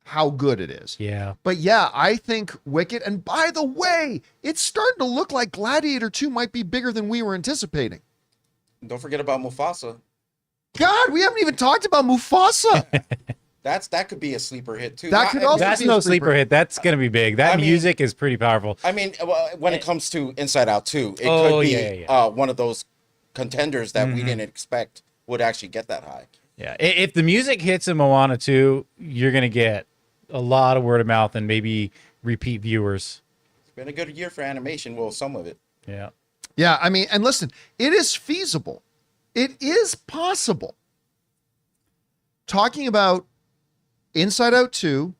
how good it is. Yeah. But yeah, I think Wicked, and by the way, it's starting to look like Gladiator 2 might be bigger than we were anticipating. Don't forget about Mufasa. God, we haven't even talked about Mufasa. That could be a sleeper hit too. That could also That's be a no sleeper sleeper hit. That's going to be big. That I mean- music is pretty powerful. I mean, when it comes to Inside Out 2, it Oh, could be yeah. one of those contenders that we didn't expect would actually get that high. Yeah. If the music hits in Moana 2, you're going to get a lot of word of mouth and maybe repeat viewers. It's been a good year for animation. Well, some of it. Yeah. Yeah, I mean, and listen, it is feasible. It is possible. Talking about Inside Out 2,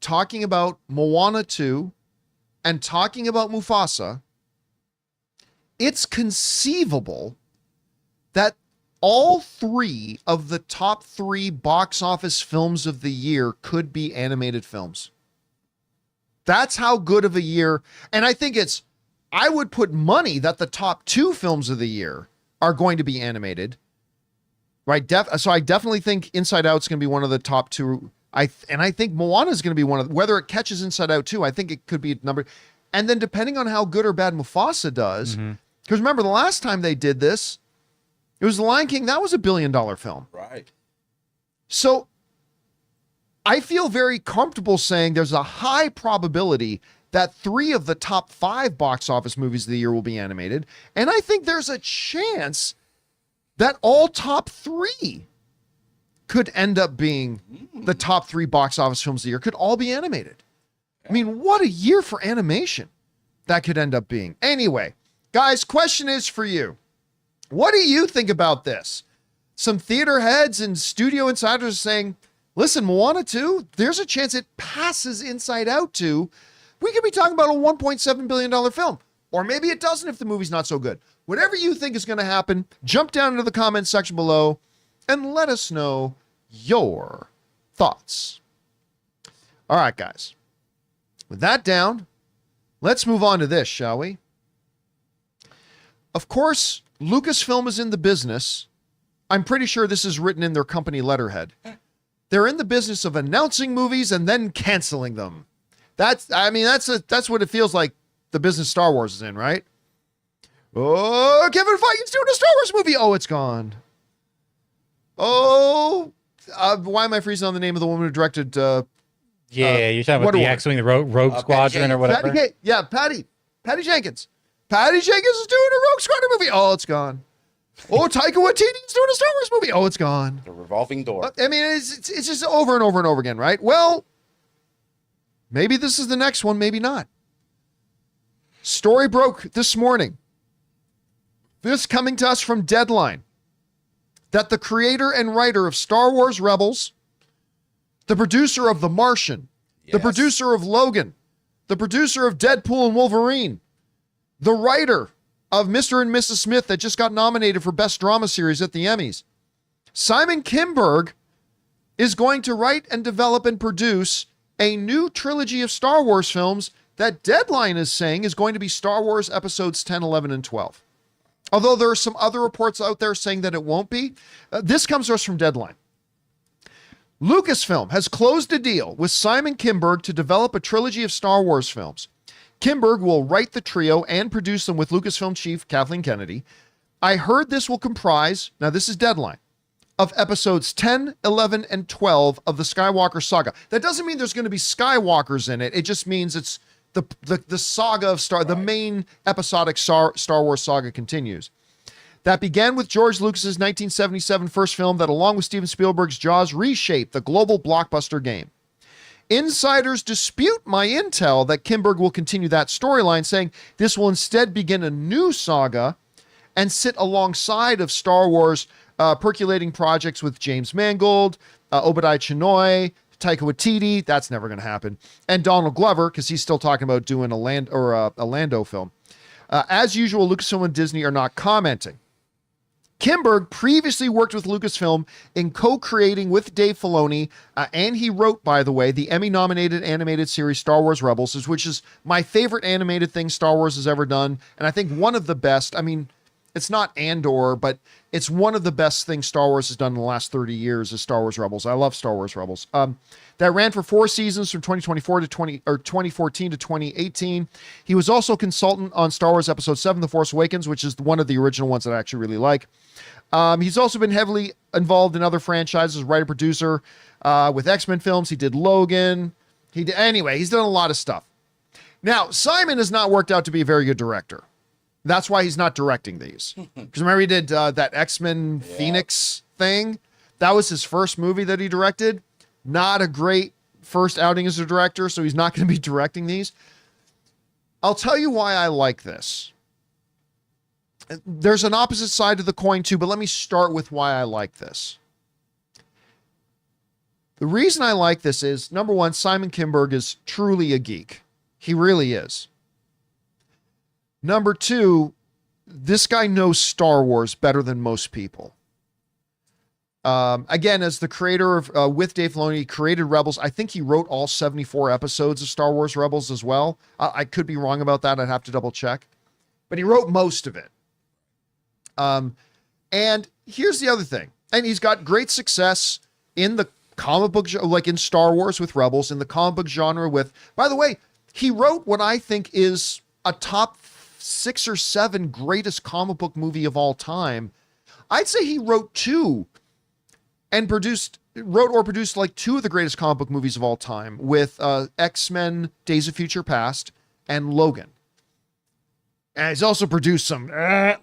talking about Moana 2, and talking about Mufasa, it's conceivable that all three of the top 3 box office films of the year could be animated films. That's how good of a year. And I think I would put money that the top 2 films of the year are going to be animated. Right? So I definitely think Inside Out's going to be one of the top 2. I think Moana is going to be one of, whether it catches Inside Out 2, I think it could be a number. And then depending on how good or bad Mufasa does, because remember the last time they did this, it was The Lion King. That was $1 billion film. Right. So I feel very comfortable saying there's a high probability that 3 of the top 5 box office movies of the year will be animated. And I think there's a chance that all top 3 could end up being the top 3 box office films of the year, could all be animated. I mean, what a year for animation that could end up being. Anyway, guys, question is for you. What do you think about this? Some theater heads and studio insiders are saying, listen, Moana 2, there's a chance it passes Inside Out 2. We could be talking about a $1.7 billion film. Or maybe it doesn't if the movie's not so good. Whatever you think is going to happen, jump down into the comments section below and let us know your thoughts. All right, guys. With that down, let's move on to this, shall we? Of course, Lucasfilm is in the business. I'm pretty sure this is written in their company letterhead. They're in the business of announcing movies and then canceling them. That's what it feels like the business Star Wars is in, right? Oh, Kevin Feige's doing a Star Wars movie. Oh, it's gone. Oh, why am I freezing on the name of the woman who directed? You're talking about the X-Wing, the Rogue Squadron or whatever. Patty Jenkins. Patty Jenkins is doing a Rogue Squadron movie. Oh, it's gone. Oh, Taika Waititi is doing a Star Wars movie. Oh, it's gone. The revolving door. I mean, it's just over and over and over again, right? Well, maybe this is the next one, maybe not. Story broke this morning. This coming to us from Deadline, that the creator and writer of Star Wars Rebels, the producer of The Martian, the producer of Logan, the producer of Deadpool and Wolverine, the writer of Mr. and Mrs. Smith that just got nominated for Best Drama Series at the Emmys, Simon Kinberg, is going to write and develop and produce a new trilogy of Star Wars films that Deadline is saying is going to be Star Wars Episodes 10, 11, and 12. Although there are some other reports out there saying that it won't be. This comes to us from Deadline. Lucasfilm has closed a deal with Simon Kinberg to develop a trilogy of Star Wars films. Kinberg will write the trio and produce them with Lucasfilm chief Kathleen Kennedy. I heard this will comprise, now this is Deadline, of episodes 10, 11, and 12 of the Skywalker saga. That doesn't mean there's going to be Skywalkers in it. It just means it's the saga of the main episodic Star Wars saga continues. That began with George Lucas's 1977 first film that, along with Steven Spielberg's Jaws, reshaped the global blockbuster game. Insiders dispute my intel that Kinberg will continue that storyline, saying this will instead begin a new saga and sit alongside of Star Wars percolating projects with James Mangold, Obadiah Chinoy, Taika Waititi. That's never going to happen. And Donald Glover, because he's still talking about doing a Lando film. As usual, Lucasfilm and Disney are not commenting. Kinberg previously worked with Lucasfilm in co-creating with Dave Filoni, and he wrote, by the way, the Emmy-nominated animated series Star Wars Rebels, which is my favorite animated thing Star Wars has ever done, and I think one of the best. I mean, it's not Andor, but it's one of the best things Star Wars has done in the last 30 years is Star Wars Rebels. I love Star Wars Rebels. That ran for 4 seasons from 2014 to 2018. He was also a consultant on Star Wars Episode 7, The Force Awakens, which is one of the original ones that I actually really like. He's also been heavily involved in other franchises, writer-producer with X-Men films. He did Logan. Anyway, he's done a lot of stuff. Now, Simon has not worked out to be a very good director. That's why he's not directing these. Because remember he did that X-Men Phoenix thing? That was his first movie that he directed. Not a great first outing as a director, so he's not going to be directing these. I'll tell you why I like this. There's an opposite side to the coin too, but let me start with why I like this. The reason I like this is, number one, Simon Kinberg is truly a geek. He really is. Number two, this guy knows Star Wars better than most people. Again, as the creator of, with Dave Filoni, he created Rebels. I think he wrote all 74 episodes of Star Wars Rebels as well. I could be wrong about that. I'd have to double check. But he wrote most of it. And here's the other thing. And he's got great success in the comic book, like in Star Wars with Rebels, in the comic book genre with, by the way, he wrote what I think is a top 6 or 7 greatest comic book movie of all time. I'd say he wrote 2 and wrote or produced like 2 of the greatest comic book movies of all time with X-Men Days of Future Past and Logan. And he's also produced some bad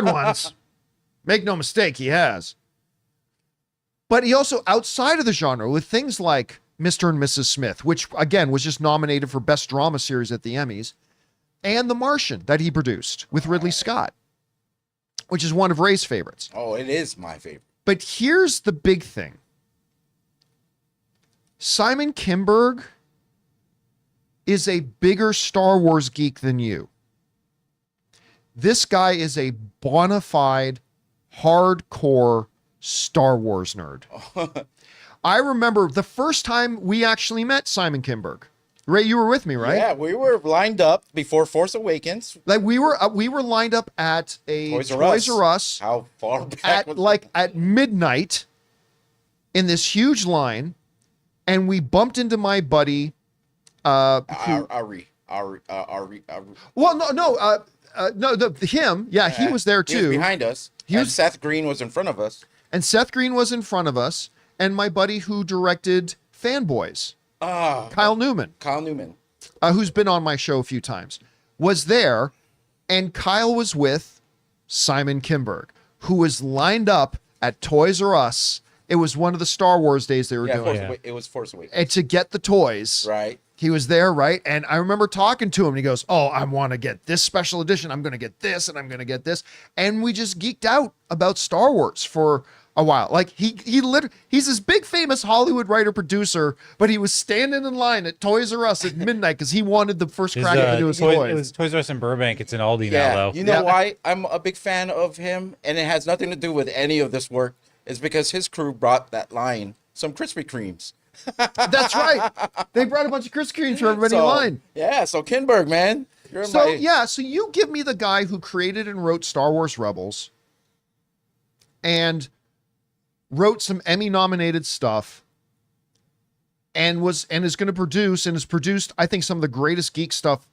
ones. Make no mistake, he has. But he also, outside of the genre, with things like Mr. and Mrs. Smith, which, again, was just nominated for Best Drama Series at the Emmys, and The Martian that he produced with Ridley Scott, which is one of Ray's favorites. Oh, it is my favorite. But here's the big thing. Simon Kinberg is a bigger Star Wars geek than you. This guy is a bona fide, hardcore Star Wars nerd. I remember the first time we actually met Simon Kinberg. Ray, you were with me, right? Yeah, we were lined up before Force Awakens. Like we were lined up at a Toys R Us. How far back? At midnight, in this huge line, and we bumped into my buddy. Ari. Well, him. Yeah, he was there too. He was behind us. Seth Green was in front of us. And Seth Green was in front of us, and my buddy who directed Fanboys. Kyle Newman, who's been on my show a few times, was there, and Kyle was with Simon Kinberg, who was lined up at Toys R Us. It was one of the Star Wars days they were doing. It was Force Awakens. And to get the toys. Right. He was there, right? And I remember talking to him, and he goes, "Oh, I want to get this special edition. I'm going to get this, and I'm going to get this." And we just geeked out about Star Wars for a while. Like he's this big famous Hollywood writer producer, but he was standing in line at Toys R Us at midnight because he wanted the first crack at the newest toys. It was Toys R Us in Burbank. It's in Aldi now, though. You know why I'm a big fan of him, and it has nothing to do with any of this work. Is because his crew brought that line some Krispy Kremes. That's right. They brought a bunch of Krispy Kremes for everybody in line. Yeah, so Kinberg, man. So you give me the guy who created and wrote Star Wars Rebels and wrote some Emmy-nominated stuff and is going to produce and has produced, I think, some of the greatest geek stuff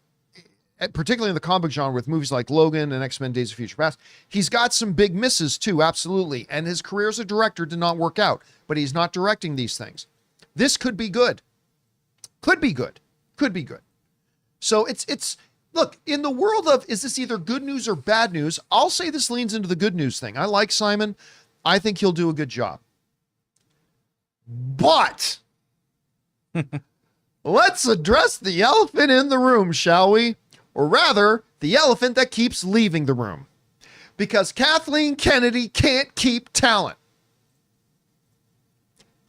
particularly in the comic genre with movies like Logan and X-Men Days of Future Past. He's got some big misses too, absolutely. And his career as a director did not work out, but he's not directing these things. This could be good. Could be good. Could be good. So it's look, in the world of, is this either good news or bad news? I'll say this leans into the good news thing. I like Simon. I think he'll do a good job. But let's address the elephant in the room, shall we? Or rather, the elephant that keeps leaving the room. Because Kathleen Kennedy can't keep talent.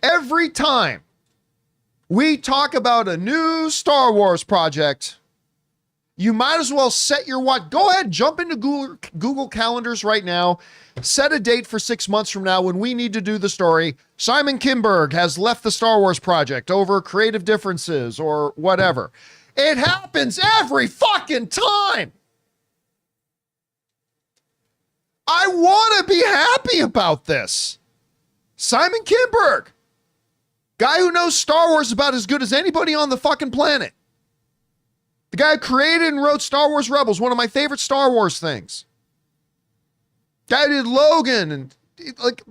Every time we talk about a new Star Wars project, you might as well set your watch. Go ahead, jump into Google Calendars right now. Set a date for 6 months from now when we need to do the story. Simon Kinberg has left the Star Wars project over creative differences or whatever. It happens every fucking time. I want to be happy about this. Simon Kinberg, guy who knows Star Wars about as good as anybody on the fucking planet. The guy who created and wrote Star Wars Rebels, one of my favorite Star Wars things. Guy who did Logan and like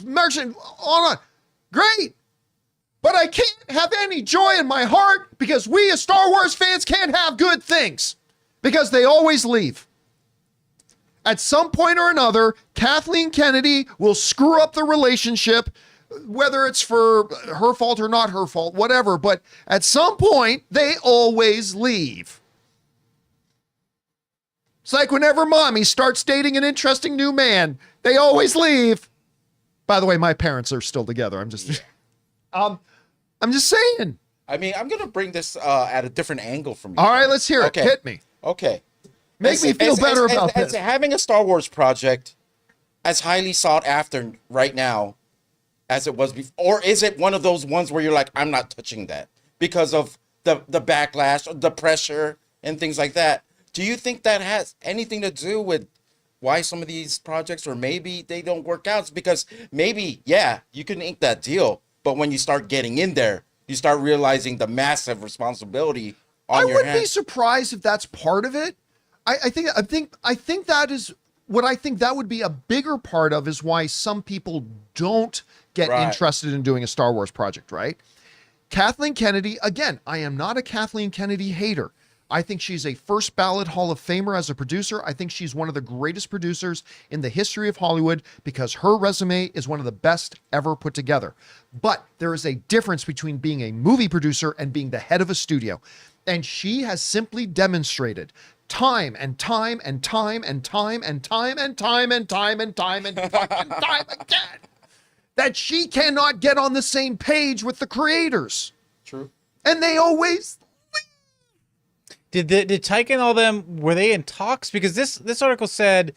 Merchant, on. Great. But I can't have any joy in my heart because we as Star Wars fans can't have good things because they always leave. At some point or another, Kathleen Kennedy will screw up the relationship, whether it's for her fault or not her fault, whatever. But at some point, they always leave. It's like whenever mommy starts dating an interesting new man, they always leave. By the way, my parents are still together. I'm just saying. I mean, I'm gonna bring this at a different angle from you. All right, let's hear it. Okay. Hit me. Okay. Make me feel better about this. Having a Star Wars project as highly sought after right now as it was before, or is it one of those ones where you're like, I'm not touching that because of the backlash, the pressure, and things like that? Do you think that has anything to do with why some of these projects, or maybe they don't work out? It's because maybe, yeah, you can ink that deal, but when you start getting in there, you start realizing the massive responsibility on your hands. I would be surprised if that's part of it. I think that is what I think that would be a bigger part of, is why some people don't get interested in doing a Star Wars project, right? Kathleen Kennedy, again, I am not a Kathleen Kennedy hater. I think she's a first ballot Hall of Famer as a producer. I think she's one of the greatest producers in the history of Hollywood because her resume is one of the best ever put together. But there is a difference between being a movie producer and being the head of a studio. And she has simply demonstrated time and time and time and time and time and time and time and time and fucking time again that she cannot get on the same page with the creators. True. And they always... Did Taika and all them, were they in talks? Because this article said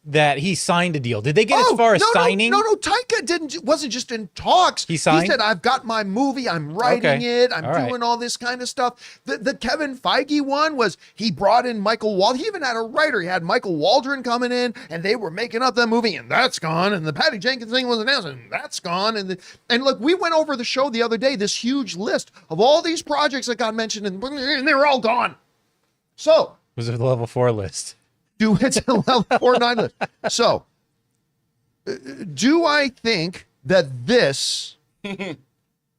that he signed a deal. Did they get as far as signing? No, Taika wasn't just in talks. He signed? He said, I've got my movie, I'm writing it, I'm doing all this kind of stuff. The Kevin Feige one was, he brought in Michael Waldron. He even had a writer. He had Michael Waldron coming in, and they were making up that movie, and that's gone. And the Patty Jenkins thing was announced, and that's gone. And look, we went over the show the other day, this huge list of all these projects that got mentioned, and they were all gone. So, was it the level 4 list? It's a level 4, 9 list. So, do I think that this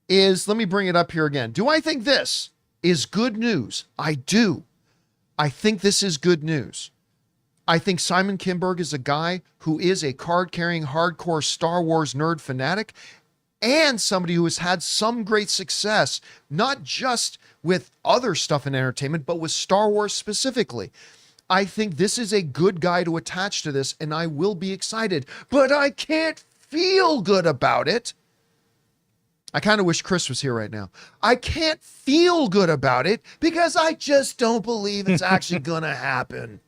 is, let me bring it up here again. Do I think this is good news? I do. I think this is good news. I think Simon Kinberg is a guy who is a card-carrying, hardcore Star Wars nerd fanatic and somebody who has had some great success, not just with other stuff in entertainment, but with Star Wars specifically. I think this is a good guy to attach to this, and I will be excited, but I can't feel good about it. I kind of wish Chris was here right now. I can't feel good about it because I just don't believe it's actually going to happen.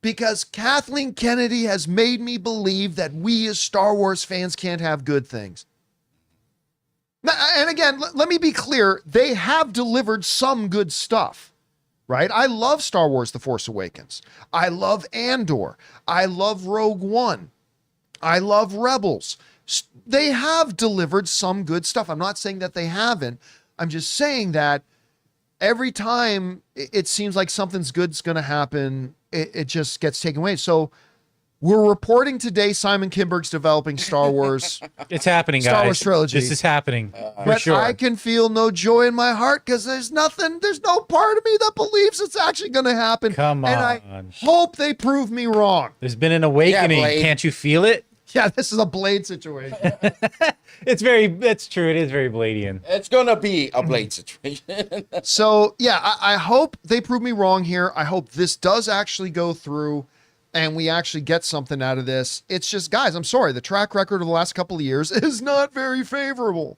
Because Kathleen Kennedy has made me believe that we as Star Wars fans can't have good things. And again, let me be clear. They have delivered some good stuff, right? I love Star Wars The Force Awakens. I love Andor. I love Rogue One. I love Rebels. They have delivered some good stuff. I'm not saying that they haven't. I'm just saying that every time it seems like something's good's going to happen, it just gets taken away. So we're reporting today Simon Kinberg's developing Star Wars. It's happening, guys. Star Wars trilogy. This is happening. For But sure. I can feel no joy in my heart because there's no part of me that believes it's actually going to happen. Come And I on. hope they prove me wrong. There's been an awakening. Blade. Can't you feel it? Yeah, this is a Blade situation. That's true. It is very Bladian. It's gonna be a Blade situation. So yeah, I hope they prove me wrong here. I hope this does actually go through and we actually get something out of this. It's just, guys, I'm sorry. The track record of the last couple of years is not very favorable.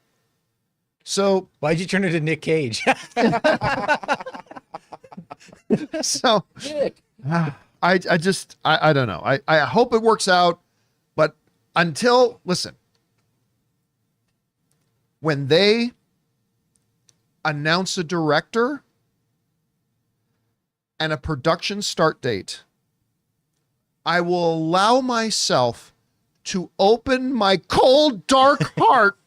So Why'd you turn it to Nick Cage? so Nick. I don't know. I hope it works out, but listen, when they announce a director and a production start date, I will allow myself to open my cold, dark heart,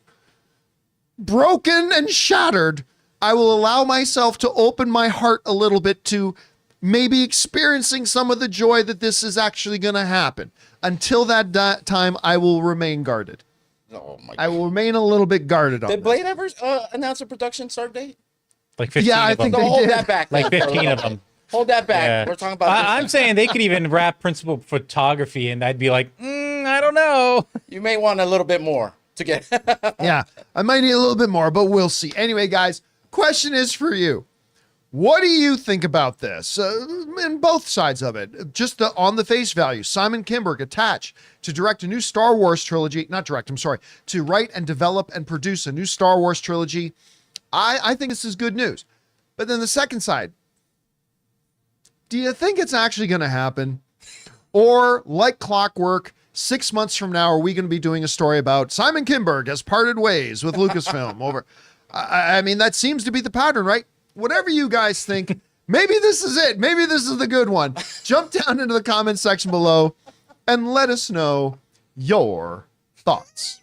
broken and shattered. I will allow myself to open my heart a little bit to maybe experiencing some of the joy that this is actually going to happen. Until that time, I will remain guarded. Oh my! I will remain a little bit guarded on Did this. Blade ever announce a production start date? Like 15 Yeah, I of them. think So they hold did. that back. Like then. 15 of them. Hold that back. Yeah. We're talking about. I'm saying they could even wrap principal photography, and I'd be like, I don't know. You may want a little bit more to get. Yeah, I might need a little bit more, but we'll see. Anyway, guys, question is for you. What do you think about this? In both sides of it, just on the face value. Simon Kinberg attached to direct a new Star Wars trilogy, to write and develop and produce a new Star Wars trilogy. I think this is good news. But then the second side, do you think it's actually going to happen? Or like clockwork, 6 months from now, are we going to be doing a story about Simon Kinberg has parted ways with Lucasfilm over? I mean, that seems to be the pattern, right? Whatever you guys think, maybe this is it. Maybe this is the good one. Jump down into the comment section below and let us know your thoughts.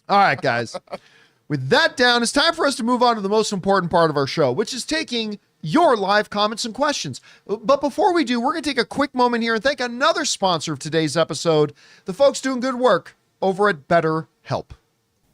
All right, guys. With that down, it's time for us to move on to the most important part of our show, which is taking your live comments and questions. But before we do, we're going to take a quick moment here and thank another sponsor of today's episode, the folks doing good work over at BetterHelp.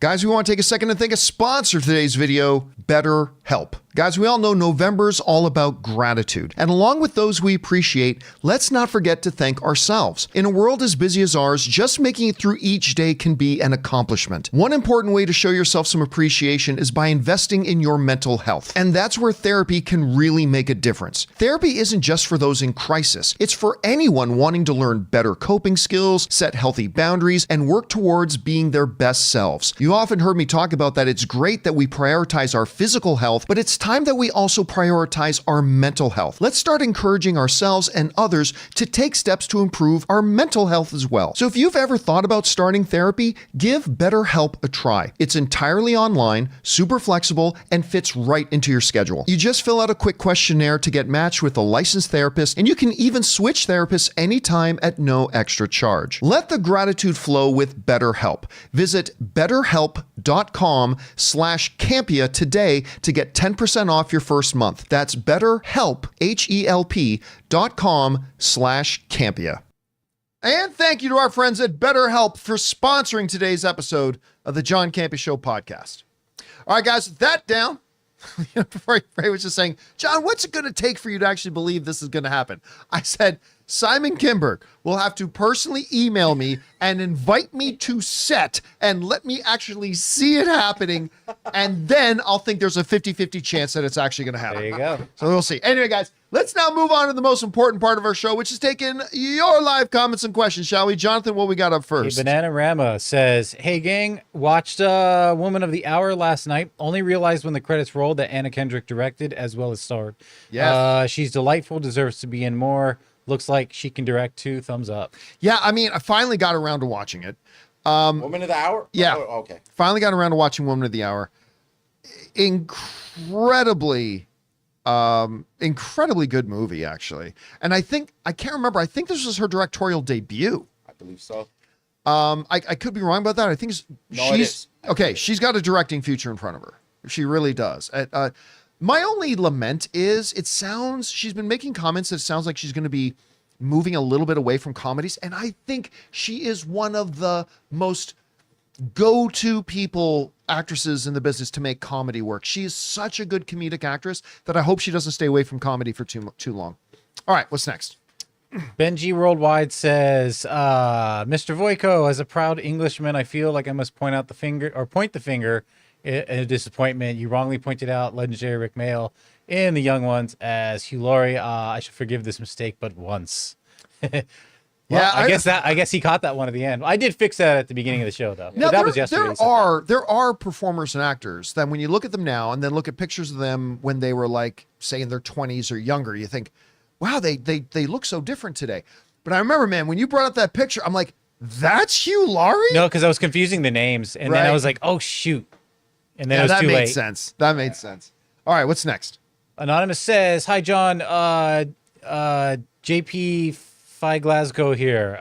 Guys, we want to take a second and thank a sponsor of today's video, BetterHelp. Guys, we all know November's all about gratitude. And along with those we appreciate, let's not forget to thank ourselves. In a world as busy as ours, just making it through each day can be an accomplishment. One important way to show yourself some appreciation is by investing in your mental health. And that's where therapy can really make a difference. Therapy isn't just for those in crisis. It's for anyone wanting to learn better coping skills, set healthy boundaries, and work towards being their best selves. You often heard me talk about that it's great that we prioritize our physical health, but it's time that we also prioritize our mental health. Let's start encouraging ourselves and others to take steps to improve our mental health as well. So if you've ever thought about starting therapy, give BetterHelp a try. It's entirely online, super flexible, and fits right into your schedule. You just fill out a quick questionnaire to get matched with a licensed therapist, and you can even switch therapists anytime at no extra charge. Let the gratitude flow with BetterHelp. Visit BetterHelp.com/Campea today to get 10% off your first month. That's BetterHelp, HELP.com/Campea. And thank you to our friends at BetterHelp for sponsoring today's episode of the John Campea Show podcast. All right, guys, with that down, before Ray was just saying, John, what's it going to take for you to actually believe this is going to happen? I said, Simon Kinberg will have to personally email me and invite me to set and let me actually see it happening. And then I'll think there's a 50-50 chance that it's actually going to happen. There you go. So we'll see. Anyway, guys, let's now move on to the most important part of our show, which is taking your live comments and questions, shall we? Jonathan, what we got up first? Hey, Bananarama says, hey, gang, watched Woman of the Hour last night. Only realized when the credits rolled that Anna Kendrick directed as well as starred. Yes. She's delightful, deserves to be in more. Looks like she can direct too. Thumbs up. Yeah, I mean, I finally got around to watching it. Woman of the Hour? Yeah. Oh, okay. Finally got around to watching Woman of the Hour. Incredibly good movie, actually. And I can't remember. I think this was her directorial debut. I believe so. I could be wrong about that. I think No, it is. okay. She's got a directing future in front of her. She really does. My only lament is she's been making comments that it sounds like she's going to be moving a little bit away from comedies. And I think she is one of the most go-to actresses in the business to make comedy work. She is such a good comedic actress that I hope she doesn't stay away from comedy for too long. All right, what's next? Benji Worldwide says, Mr. Voiko, as a proud Englishman, I feel like I must point the finger in disappointment. You wrongly pointed out legendary Rick Mayall in The Young Ones as Hugh Laurie. I should forgive this mistake, but once. Well, yeah, I guess he caught that one at the end. I did fix that at the beginning of the show, though. Now, that was yesterday. There are performers and actors that when you look at them now and then look at pictures of them when they were like, say, in their 20s or younger, you think, wow, they look so different today. But I remember, man, when you brought up that picture, I'm like, that's Hugh Laurie? No, because I was confusing the names, and then I was like, oh shoot, and then it was too late. That made sense. All right, what's next? Anonymous says, "Hi John, JP Phi Glasgow here.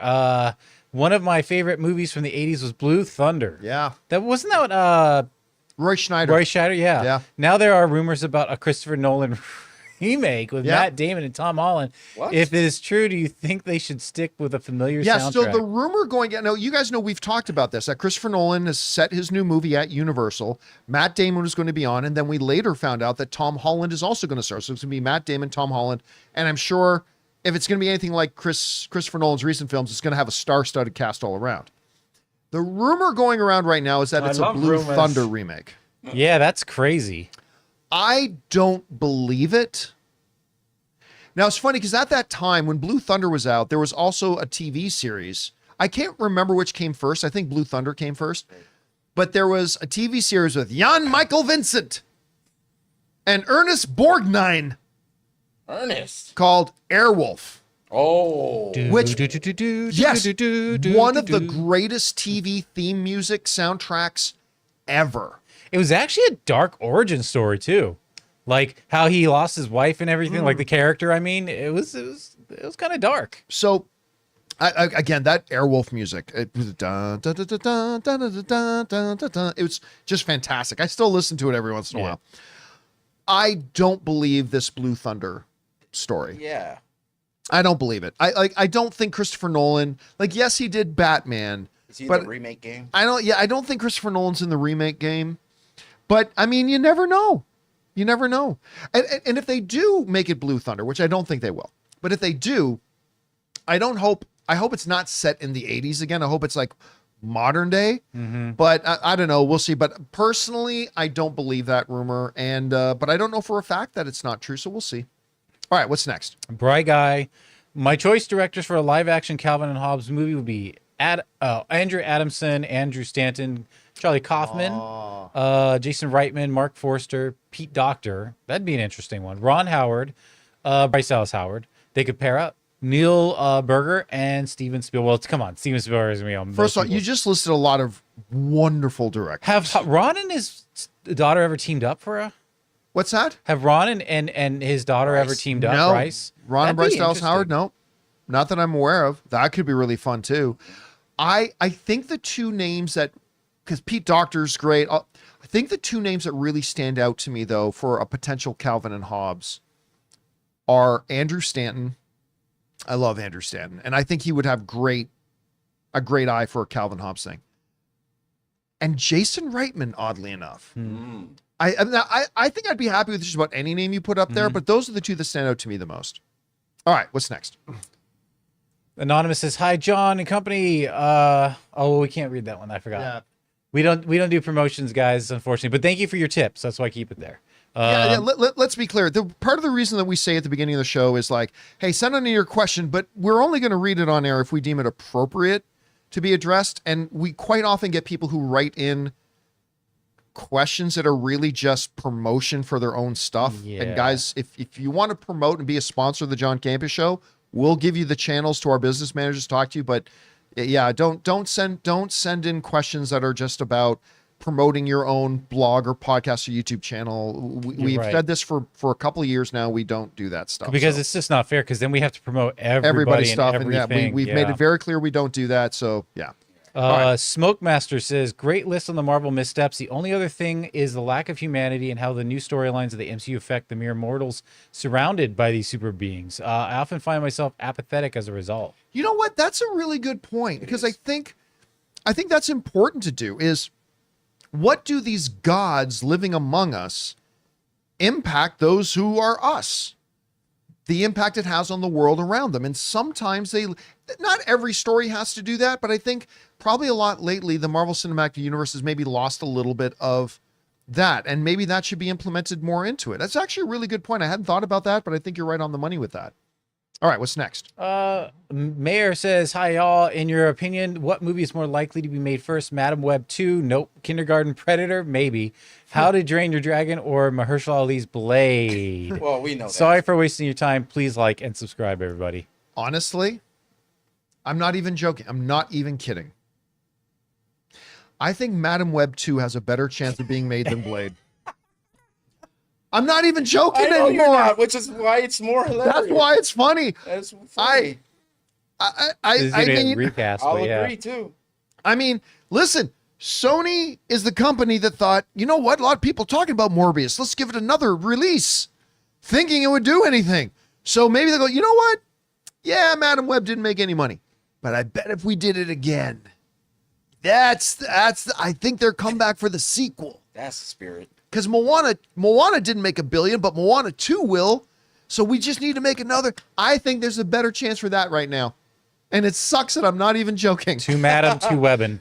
One of my favorite movies from the '80s was Blue Thunder. Yeah, wasn't that Roy Schneider. Roy Schneider, yeah. Yeah. Now there are rumors about a Christopher Nolan remake with Matt Damon and Tom Holland. What? If it is true, do you think they should stick with a familiar soundtrack? So the rumor going out, now you guys know we've talked about this, that Christopher Nolan has set his new movie at Universal. Matt Damon was going to be on, and then we later found out that Tom Holland is also going to star. So it's going to be Matt Damon, Tom Holland, and I'm sure if it's going to be anything like Christopher Nolan's recent films, it's going to have a star-studded cast all around. The rumor going around right now is that it's a Blue Thunder remake. Yeah, that's crazy. I don't believe it. Now, it's funny because at that time when Blue Thunder was out, there was also a TV series. I can't remember which came first. I think Blue Thunder came first. But there was a TV series with Jan Michael Vincent and Ernest Borgnine. Ernest. Called Airwolf. Oh. Which, yes, one of the greatest TV theme music soundtracks ever. It was actually a dark origin story too, like how he lost his wife and everything. Like the character, I mean, it was kind of dark. So, again, that Airwolf music, it was just fantastic. I still listen to it every once in a while. I don't believe this Blue Thunder story. Yeah, I don't believe it. I don't think Christopher Nolan. Like, yes, he did Batman. Is he in the remake game? I don't think Christopher Nolan's in the remake game. But, I mean, you never know. You never know. And if they do make it Blue Thunder, which I don't think they will, but if they do, I hope it's not set in the 80s again. I hope it's like modern day. Mm-hmm. But I don't know. We'll see. But personally, I don't believe that rumor. And but I don't know for a fact that it's not true. So we'll see. All right, what's next? Bright Guy. My choice directors for a live-action Calvin and Hobbes movie would be Andrew Adamson, Andrew Stanton, Charlie Kaufman, Jason Reitman, Mark Forster, Pete Docter. That'd be an interesting one. Ron Howard, Bryce Dallas Howard. They could pair up Neil Berger and Steven Spielberg. Well, come on, Steven Spielberg is going to be on. First of all, you just listed a lot of wonderful directors. Have Ron and his daughter ever teamed up for a? What's that? Have Ron and his daughter ever teamed up? No. Bryce? Ron and Bryce Dallas Howard? No. Not that I'm aware of. That could be really fun too. I think the two names that, because Pete Docter's great. I think the two names that really stand out to me though for a potential Calvin and Hobbes are Andrew Stanton. I love Andrew Stanton, and I think he would have a great eye for a Calvin Hobbes thing. And Jason Reitman, oddly enough. Mm. I think I'd be happy with just about any name you put up there, but those are the two that stand out to me the most. All right, what's next? Anonymous says, "Hi, John and company." We can't read that one. I forgot. Yeah. We don't do promotions, guys, unfortunately. But thank you for your tips. That's why I keep it there. Let's be clear. Part of the reason that we say at the beginning of the show is like, hey, send in your question, but we're only going to read it on air if we deem it appropriate to be addressed. And we quite often get people who write in questions that are really just promotion for their own stuff. Yeah. And guys, if you want to promote and be a sponsor of the John Campea Show, we'll give you the channels to our business managers to talk to you. But yeah, don't send in questions that are just about promoting your own blog or podcast or YouTube channel. We've said this for a couple of years now. We don't do that stuff because it's just not fair. Because then we have to promote everybody's stuff, and everything. We've made it very clear we don't do that. So yeah. Right. Smokemaster says, great list on the Marvel missteps. The only other thing is the lack of humanity and how the new storylines of the MCU affect the mere mortals surrounded by these super beings. I often find myself apathetic as a result. You know what? That's a really good point, because I think that's important to do is, what do these gods living among us impact those who are us? The impact it has on the world around them. And sometimes not every story has to do that, but I think probably a lot lately, the Marvel Cinematic Universe has maybe lost a little bit of that. And maybe that should be implemented more into it. That's actually a really good point. I hadn't thought about that, but I think you're right on the money with that. All right, what's next? Mayor says, hi, y'all. In your opinion, what movie is more likely to be made first? Madam Web 2? Nope. Kindergarten Predator? Maybe. How to Drain Your Dragon or Mahershala Ali's Blade? Well, we know that. Sorry for wasting your time. Please like and subscribe, everybody. Honestly, I'm not even joking. I'm not even kidding. I think Madam Web 2 has a better chance of being made than Blade. I'm not even joking anymore. You're not, which is why it's more hilarious. That's why it's funny. That's funny. I mean, recast, I'll agree too. I mean, listen, Sony is the company that thought, you know what? A lot of people talking about Morbius. Let's give it another release, thinking it would do anything. So maybe they go, you know what? Yeah, Madam Web didn't make any money, but I bet if we did it again, I think they're come back for the sequel. That's the spirit. Because Moana didn't make $1 billion, but Moana 2 will. So we just need to make another. I think there's a better chance for that right now. And it sucks that I'm not even joking. To Madam, to Webbin.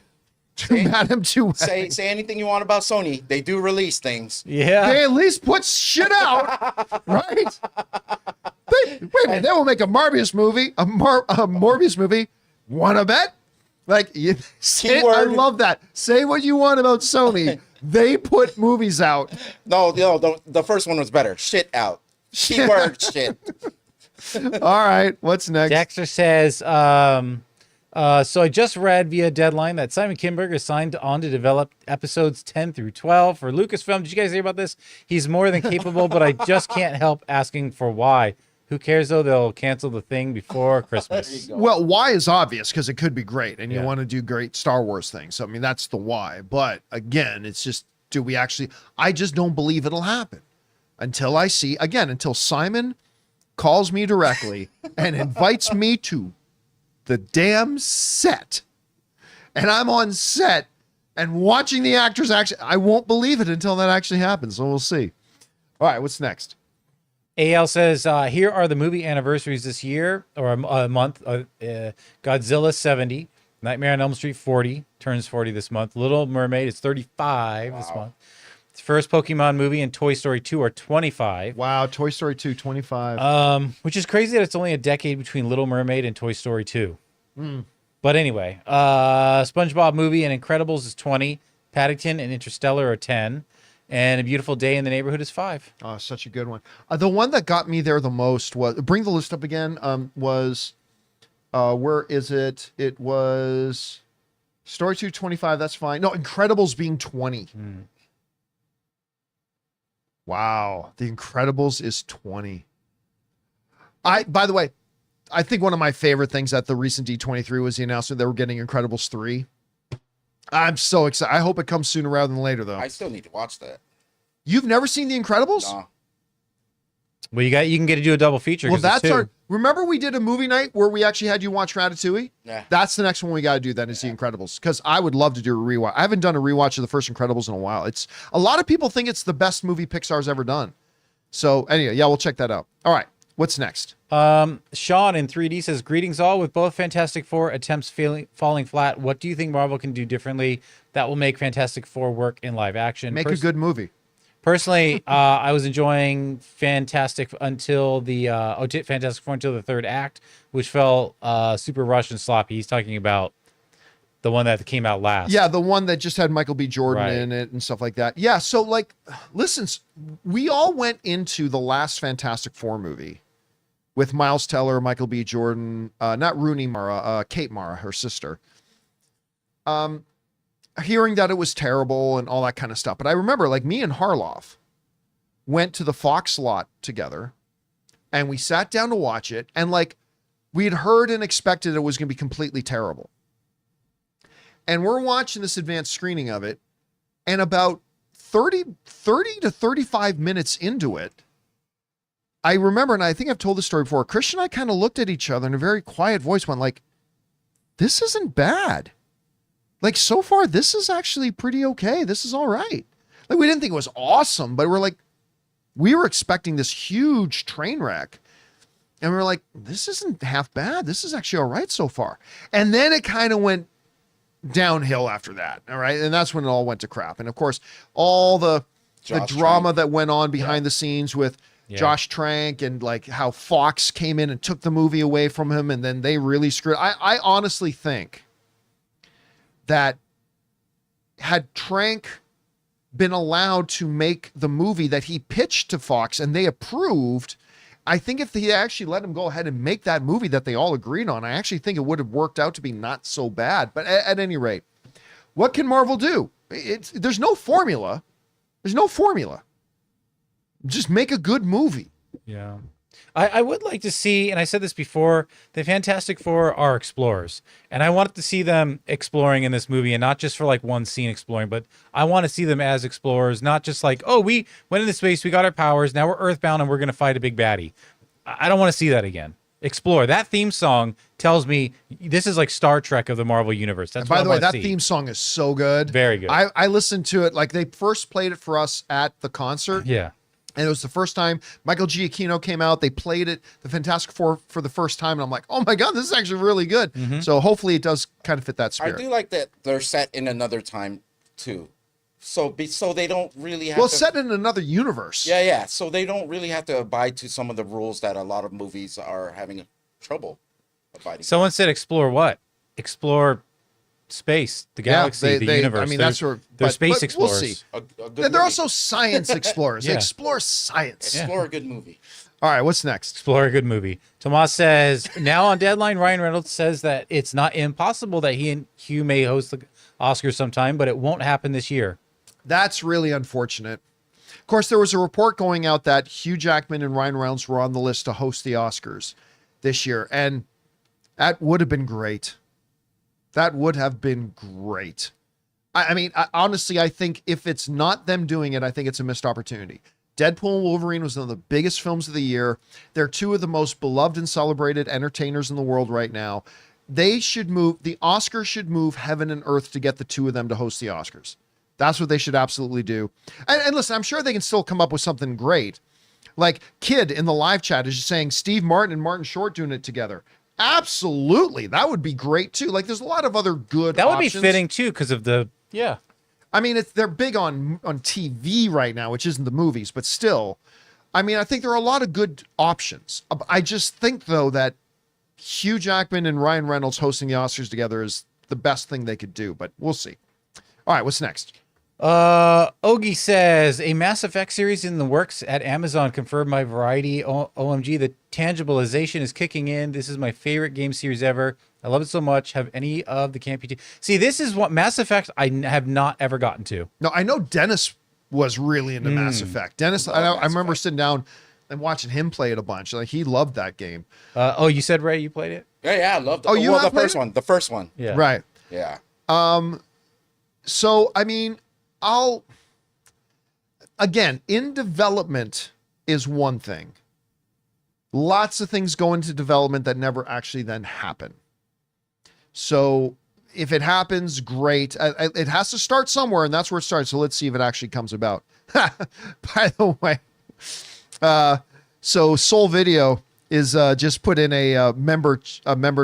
To Madam, to Webbin. Say anything you want about Sony. They do release things. Yeah. They at least put shit out, right? Wait a minute, they will make a Morbius movie, a Morbius movie. Wanna bet? Like, I love that. Say what you want about Sony. They put movies out. No, the first one was better. Shit out. Keyword shit. All right, what's next? Dexter says, so I just read via Deadline that Simon Kinberg is signed on to develop episodes 10 through 12 for Lucasfilm. Did you guys hear about this? He's more than capable, but I just can't help asking for why. Who cares, though? They'll cancel the thing before Christmas. Well, why is obvious, because it could be great, and you want to do great Star Wars things. So, I mean, that's the why. But, again, it's just, do we actually... I just don't believe it'll happen until I see... Again, until Simon calls me directly and invites me to the damn set. And I'm on set and watching the actors actually... I won't believe it until that actually happens, so we'll see. All right, what's next? AL says, here are the movie anniversaries this year, or a month. Godzilla 70, Nightmare on Elm Street 40, turns 40 this month. Little Mermaid is 35 this month. First Pokemon movie and Toy Story 2 are 25. Wow, Toy Story 2, 25. Which is crazy that it's only a decade between Little Mermaid and Toy Story 2. But anyway, SpongeBob movie and Incredibles is 20. Paddington and Interstellar are 10. And A Beautiful Day in the Neighborhood is 5. Oh, such a good one. The one that got me there the most was, bring the list up again, was, where is it? It was Story 2, 25, that's fine. No, Incredibles being 20. Wow, The Incredibles is 20. By the way, I think one of my favorite things at the recent D23 was the announcement that we're getting Incredibles 3. I'm so excited. I hope it comes sooner rather than later, though. I still need to watch that. You've never seen The Incredibles? No. Well, you can get to do a double feature. Well, that's our... Remember we did a movie night where we actually had you watch Ratatouille? Yeah. The next one we got to do then is The Incredibles, because I would love to do a rewatch. I haven't done a rewatch of the first Incredibles in a while. It's a lot of people think it's the best movie Pixar's ever done. So anyway, yeah, we'll check that out. All right, what's next? Sean in 3D says, greetings all. With both Fantastic Four attempts falling flat, what do you think Marvel can do differently that will make Fantastic Four work in live action? Make a good movie. Personally, I was enjoying Fantastic Four until the third act, which felt super rushed and sloppy. He's talking about the one that came out last. Yeah, the one that just had Michael B. Jordan in it and stuff like that. Yeah, so like, listen, we all went into the last Fantastic Four movie with Miles Teller, Michael B. Jordan, not Rooney Mara, Kate Mara, her sister. Hearing that it was terrible and all that kind of stuff. But I remember, like, me and Harloff went to the Fox lot together and we sat down to watch it. And like, we'd heard and expected it was going to be completely terrible. And we're watching this advanced screening of it. And about 30 to 35 minutes into it, I remember, and I think I've told this story before, Christian and I kind of looked at each other in a very quiet voice, went like, this isn't bad. Like, so far, this is actually pretty okay. This is all right. Like, we didn't think it was awesome, but we were expecting this huge train wreck. And we were like, this isn't half bad. This is actually all right so far. And then it kind of went downhill after that. All right. And that's when it all went to crap. And of course, all the drama that went on behind the scenes with Josh Trank and like how Fox came in and took the movie away from him. And then they really screwed. I honestly think that had Trank been allowed to make the movie that he pitched to Fox and they approved, I think if he actually let him go ahead and make that movie that they all agreed on, I actually think it would have worked out to be not so bad. But at any rate, what can Marvel do? There's no formula. There's no formula. Just make a good movie. Yeah. I would like to see, and I said this before, the Fantastic Four are explorers. And I wanted to see them exploring in this movie, and not just for like one scene exploring, but I want to see them as explorers, not just like, oh, we went into space, we got our powers, now we're earthbound and we're going to fight a big baddie. I don't want to see that again. Explore. That theme song tells me this is like Star Trek of the Marvel Universe. That's by the way, that theme song is so good. Very good. I listened to it, like they first played it for us at the concert. Yeah. And it was the first time Michael Giacchino came out. They played it, the Fantastic Four, for the first time. And I'm like, oh my God, this is actually really good. Mm-hmm. So hopefully it does kind of fit that spirit. I do like that they're set in another time too. So they don't really have set in another universe. Yeah. So they don't really have to abide to some of the rules that a lot of movies are having trouble abiding. Someone said explore what? Explore space, the galaxy, the universe. I mean, that's where they're space explorers. We'll see. And they're also science explorers. They explore science. Explore a good movie. All right, what's next? Explore a good movie. Tomas says, now on Deadline, Ryan Reynolds says that it's not impossible that he and Hugh may host the Oscars sometime, but it won't happen this year. That's really unfortunate. Of course, there was a report going out that Hugh Jackman and Ryan Reynolds were on the list to host the Oscars this year, and that would have been great. That would have been great. I mean, honestly, I think if it's not them doing it, I think it's a missed opportunity. Deadpool and Wolverine was one of the biggest films of the year. They're two of the most beloved and celebrated entertainers in the world right now. The Oscars should move heaven and earth to get the two of them to host the Oscars. That's what they should absolutely do. And listen, I'm sure they can still come up with something great. Like Kid in the live chat is just saying Steve Martin and Martin Short doing it together. Absolutely. That would be great too. Like there's a lot of other good That would options. be fitting too because of the I mean, they're big on TV right now, which isn't the movies, but still. I mean, I think there are a lot of good options. I just think though that Hugh Jackman and Ryan Reynolds hosting the Oscars together is the best thing they could do, but we'll see. All right, what's next? Ogie says a Mass Effect series in the works at Amazon confirmed by Variety. OMG, the tangibilization is kicking in. This is my favorite game series ever. I love it so much. Have any of the Campea? See, this is what Mass Effect I have not ever gotten to. No, I know Dennis was really into Mass Effect. Dennis, I remember sitting down and watching him play it a bunch. Like he loved that game. You said Ray, you played it? Yeah, I loved it. Oh, you the first one. The first one. Yeah. Right. Yeah. So I mean, again, in development is one thing. Lots of things go into development that never actually then happen. So if it happens, great. It has to start somewhere, and that's where it starts. So let's see if it actually comes about. By the way, so Soul Video is just put in a member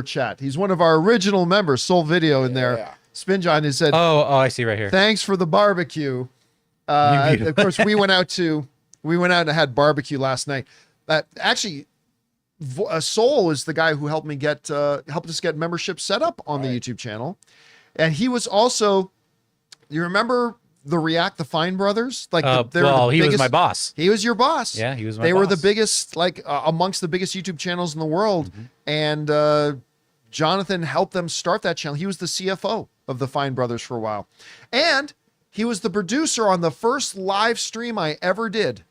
chat. He's one of our original members, Soul Video, in there. Yeah. Spin John has said, Oh, I see right here. thanks for the barbecue. Of course, we went out and had barbecue last night. Actually, Soul is the guy who helped us get membership set up on the YouTube channel, and he was also. You remember the Fine brothers? Like, he was my boss. He was your boss. Yeah, he was my boss. They were the biggest, amongst the biggest YouTube channels in the world, and Jonathan helped them start that channel. He was the CFO of the Fine Brothers for a while, and he was the producer on the first live stream I ever did.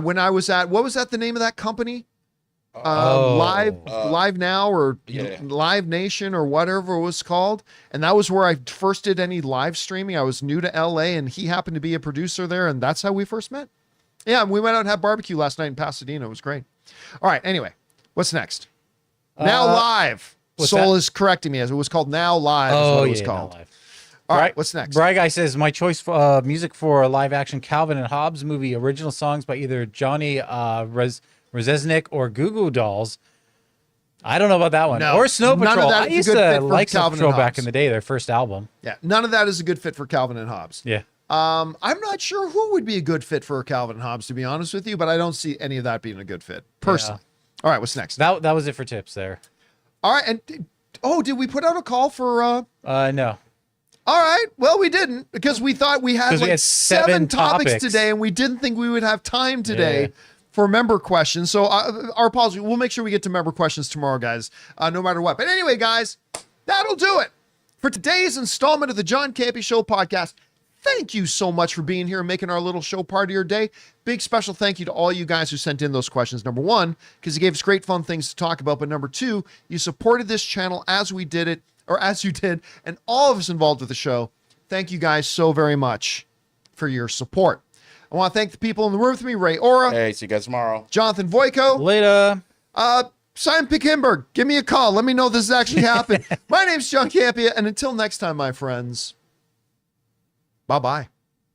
When I was at, what was that the name of that company? Live Now or Live Nation or whatever it was called. And that was where I first did any live streaming. I was new to LA and he happened to be a producer there. And that's how we first met. Yeah. We went out and had barbecue last night in Pasadena. It was great. All right. Anyway, what's next? Now Live. Soul is correcting me as it was called Now Live. Is what it was called. Now Live. All right, what's next? Bry Guy says, my choice for music for a live-action Calvin and Hobbes movie, original songs by either Johnny Rzeznik or Goo Goo Dolls. I don't know about that one. No, or Snow none Patrol. of that I is a used good fit to for like Snow Calvin Patrol and back Hobbes. in the day, their first album. Yeah, none of that is a good fit for Calvin and Hobbes. Yeah. I'm not sure who would be a good fit for Calvin and Hobbes, to be honest with you, but I don't see any of that being a good fit, personally. Yeah. All right, what's next? That was it for tips there. All right, and did we put out a call for... No. All right. Well, we didn't because we thought we had like 7 topics today and we didn't think we would have time today for member questions. So our apologies. We'll make sure we get to member questions tomorrow, guys, no matter what. But anyway, guys, that'll do it for today's installment of the John Campea Show podcast. Thank you so much for being here and making our little show part of your day. Big special thank you to all you guys who sent in those questions. Number one, because you gave us great fun things to talk about. But number two, you supported this channel as we did it. Or as you did, and all of us involved with the show. Thank you guys so very much for your support. I want to thank the people in the room with me, Ray Ora. Hey, see you guys tomorrow. Jonathan Voico. Later. Simon P. Kinberg, give me a call. Let me know this has actually happened. My name's John Campea, and until next time, my friends, bye-bye.